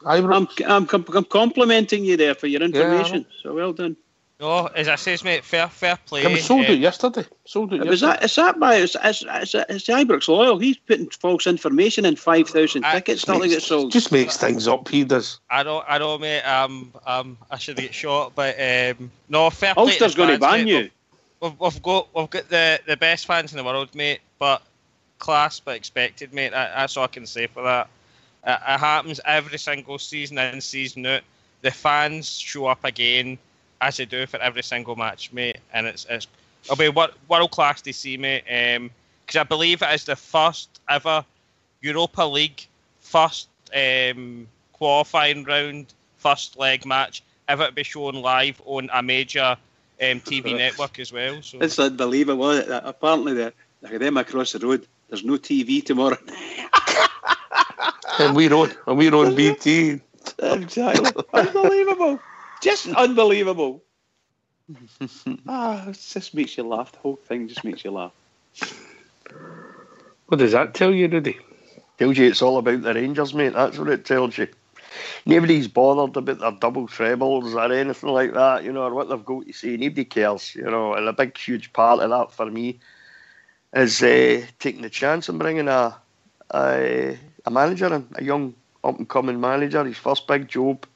I'm complimenting you there for your information. So well done. No, as I says, mate, fair play. It was sold out yesterday. Is that by it's the Ibrox Loyal? He's putting false information in 5,000 tickets. Still to get sold. Just makes things up. He does. I know, mate. I should get shot, but no, fair play. Ulster's going to ban you. We've got the best fans in the world, mate. But class, but expected, mate. That's all I can say for that. It happens every single season in, season out. The fans show up again, as they do for every single match, mate. And it'll be world class to see, mate. Because I believe it is the first ever Europa League first qualifying round, first leg match ever to be shown live on a major TV network as well. So it's unbelievable. Apparently, the academic across the road, there's no TV tomorrow. And we're on BT. Exactly. Unbelievable. Just unbelievable. It just makes you laugh. The whole thing just makes you laugh. What does that tell you, Rudy? Tells you it's all about the Rangers, mate. That's what it tells you. Nobody's bothered about their double trebles or anything like that, or what they've got to say. Nobody cares, and a big, huge part of that for me is taking the chance and bringing a manager in, a young up-and-coming manager. His first big job,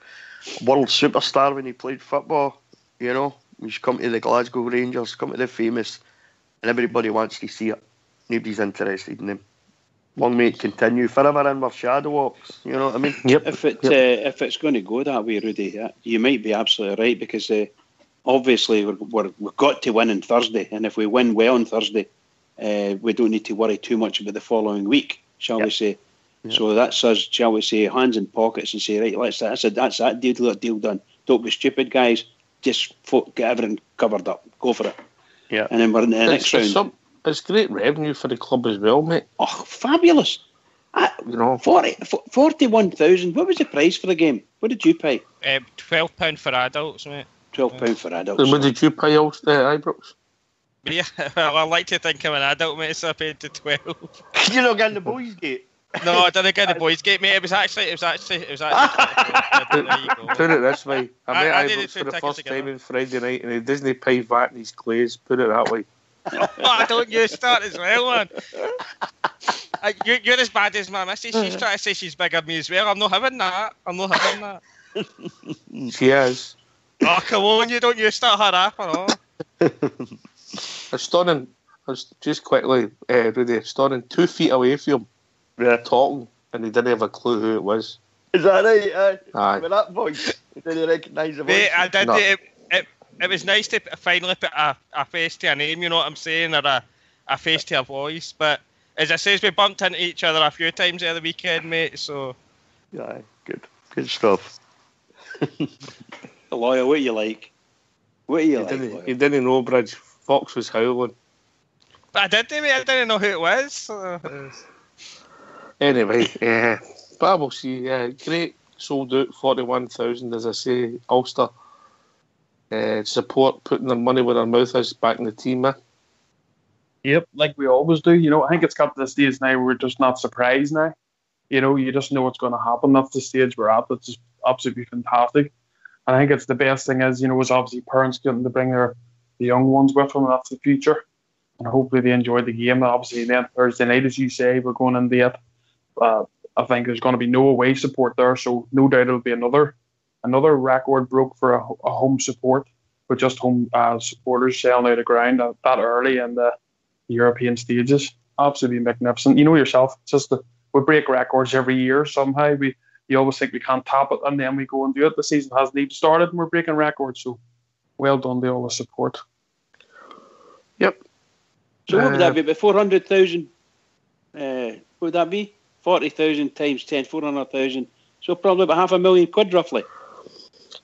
world superstar when he played football, He's come to the Glasgow Rangers, come to the famous, and everybody wants to see it. Nobody's interested in him. Long may it continue forever in where shadow walks. You know what I mean? Yep. If it's going to go that way, Rudy, you might be absolutely right, because obviously we've got to win on Thursday, and if we win well on Thursday, we don't need to worry too much about the following week, shall we say? Yep. So that's us, shall we say, hands in pockets and say, right, that's that deal done. Don't be stupid, guys. Just get everything covered up. Go for it. Yeah. And then we're in the next round. It's great revenue for the club as well, mate. Oh, fabulous. 41,000. What was the price for the game? What did you pay? £12 for adults, mate. £12 for adults. And what did you pay, Ibrox? Yeah, well, I like to think I'm an adult, mate, so I paid to 12. You're not getting the boys' gate. No, I didn't get the boys' gate, mate. It was actually. There you go. Put it this way: I met did Ibrox for the first time on Friday night, and he doesn't pay VAT in his clays. Put it that way. Oh, don't you start as well, man. You're as bad as my missus. She's trying to say she's bigger than me as well. I'm not having that. She is. Oh, come on, you start her up or all. It's stunning. Just quickly, Rudy, stunning 2 feet away from him, talking, and he didn't have a clue who it was. Is that right? Aye. With that voice, he didn't recognise the voice. Mate, I did. No. It was nice to finally put a face to a name, you know what I'm saying, or a face to a voice. But as I says, we bumped into each other a few times the other weekend, mate. So, yeah, good stuff. Loyal, what do you like? He didn't know, Bridge. Fox was howling. But I did, mate. I didn't know who it was. So. Anyway, but we'll see. Great, sold out 41,000, as I say. Ulster. Support, putting their money where their mouth is, back in the team, man. Yep, like we always do. I think it's got to the stage now where we're just not surprised now. You just know what's going to happen. That's the stage we're at. It's just absolutely fantastic. And I think it's the best thing is obviously parents getting to bring the young ones with them, and that's the future. And hopefully they enjoy the game. And obviously then Thursday night, as you say, we're going into it. I think there's going to be no away support there, so no doubt it'll be another record broke for a home support, with just home supporters selling out of ground that early in the European stages. Absolutely magnificent. You know yourself, it's just we break records every year somehow. You always think we can't top it, and then we go and do it. The season hasn't even started, and we're breaking records. So well done to all the support. Yep. So what would that be? About 400,000? What would that be? 40,000 times 10, 400,000. So probably about £500,000 roughly.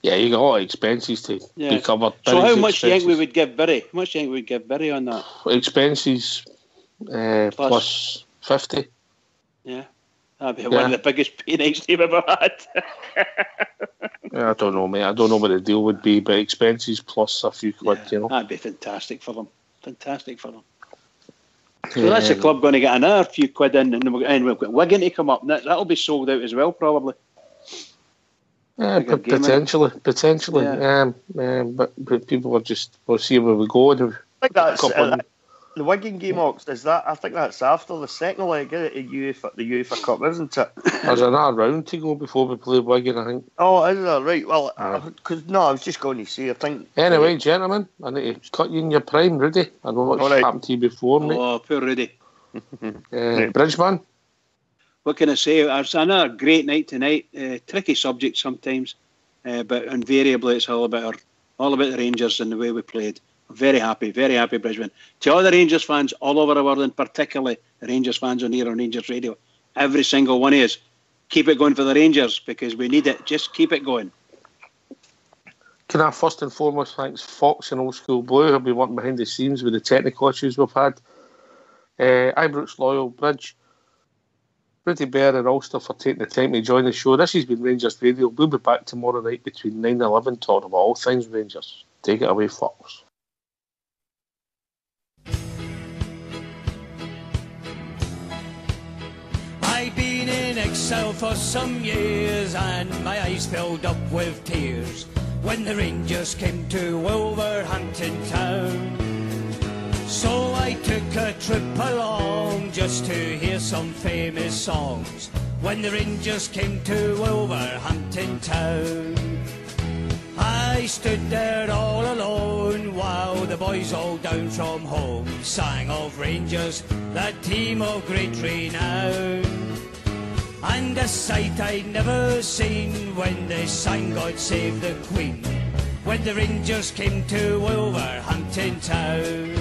Yeah, you got a lot of expenses to be covered. So how much do you think we would give Bury? How much do you think we'd give Bury on that? Expenses plus 50. Yeah. That'd be one of the biggest pay nights they've ever had. I don't know, mate. I don't know what the deal would be, but expenses plus a few quid, That'd be fantastic for them. So that's the club going to get another few quid in, and we've got Wigan to come up. That'll be sold out as well, probably. Potentially. Yeah. But people are just, we'll see where we go. I think that's the Wigan game, Ox. Is that? I think that's after the second leg of the UEFA Cup, isn't it? There's another round to go before we play Wigan, I think. Oh, is that right? Well, I was just going to say, I think. Anyway, gentlemen, I need to cut you in your prime, Rudy. I know what's happened to you before, mate. Oh, poor Rudy. Bridgeman. What can I say? It's another great night tonight. Tricky subject sometimes, but invariably it's all about the Rangers and the way we played. I'm very happy, Brisbane. To all the Rangers fans all over the world, and particularly the Rangers fans on here on Rangers Radio, every single one of us, keep it going for the Rangers because we need it. Just keep it going. Can I first and foremost thanks Fox and Old School Blue who've been working behind the scenes with the technical issues we've had. Ibrox Loyal, Bridge, Rudy Bear and Ulster for taking the time to join the show. This has been Rangers Radio. We'll be back tomorrow night between 9 and 11 talking about all things Rangers. Take it away, Fox. I've been in exile for some years and my eyes filled up with tears when the Rangers came to Wolverhampton town. So I took a trip along just to hear some famous songs when the Rangers came to Wolverhampton town. I stood there all alone while the boys all down from home sang of Rangers, that team of great renown. And a sight I'd never seen when they sang God Save the Queen, when the Rangers came to Wolverhampton town.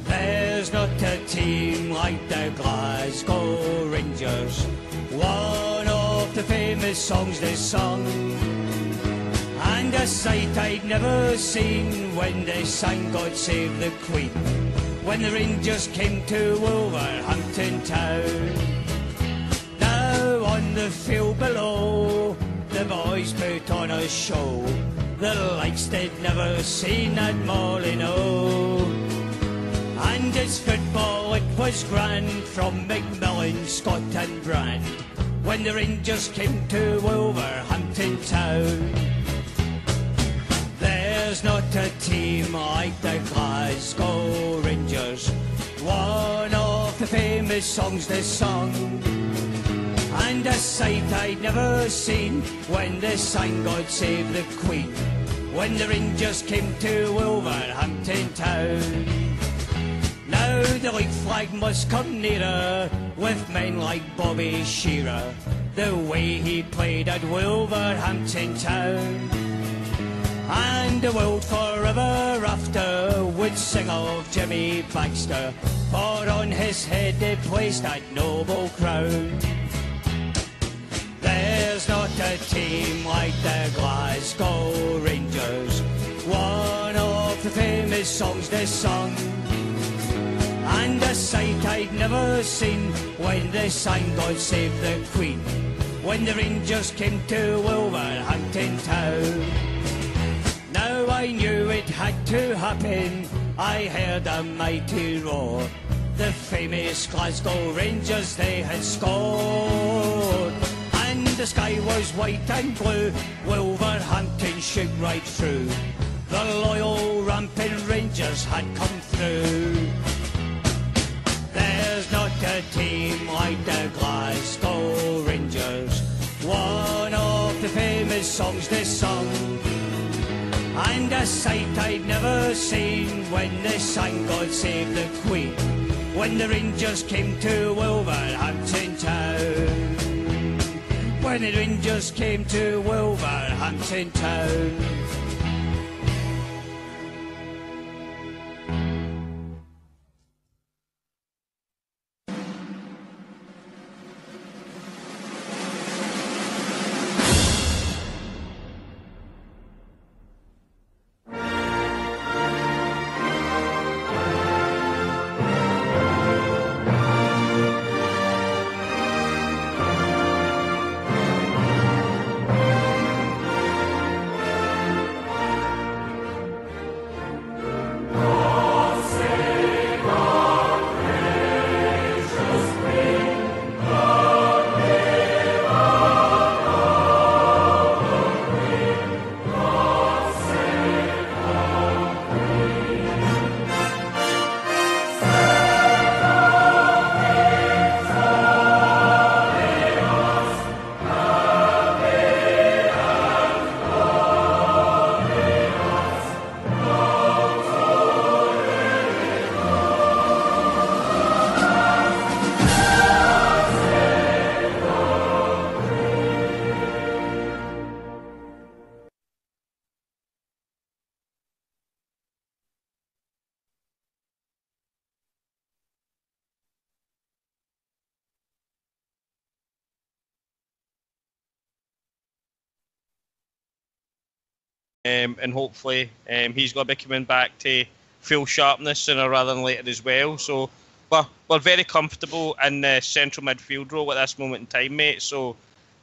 There's not a team like the Glasgow Rangers, one of the famous songs they sung. And a sight I'd never seen when they sang God Save the Queen, when the Rangers came to Wolverhampton town. Now on the field below, the boys put on a show, the likes they'd never seen at Molyneux. And it's football, it was grand, from Macmillan, Scott and Brand, when the Rangers came to Wolverhampton town. There's not a team like the Glasgow Rangers, one of the famous songs they sung. And a sight I'd never seen when they sang God Save the Queen, when the Rangers came to Wolverhampton town. Now the league flag must come nearer with men like Bobby Shearer, the way he played at Wolverhampton town. And the world forever after would sing of Jimmy Baxter, for on his head they placed that noble crown. There's not a team like the Glasgow Rangers, one of the famous songs they sung. And a sight I'd never seen when they sang God Save the Queen, when the Rangers came to Wolverhampton town. Now I knew it had to happen, I heard a mighty roar, the famous Glasgow Rangers they had scored. And the sky was white and blue, Wolverhampton shook right through, the loyal rampant Rangers had come through. There's not a team like the Glasgow Rangers, one of the famous songs they sung. And a sight I'd never seen when they sang God Save the Queen, when the Rangers came to Wolverhampton town. When the Rangers came to Wolverhampton town. and hopefully he's going to be coming back to full sharpness sooner rather than later as well. So we're very comfortable in the central midfield role at this moment in time, mate. So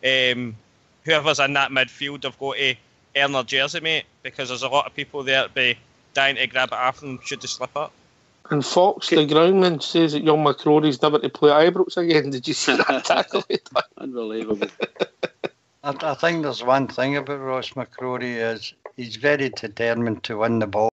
whoever's in that midfield have got to earn their jersey, mate, because there's a lot of people there to be dying to grab it after them should they slip up. And Fox, the groundman, says that young McCrory's never to play Ibrox again. Did you see that tackle? Unbelievable. I think there's one thing about Ross McCrory is he's very determined to win the ball.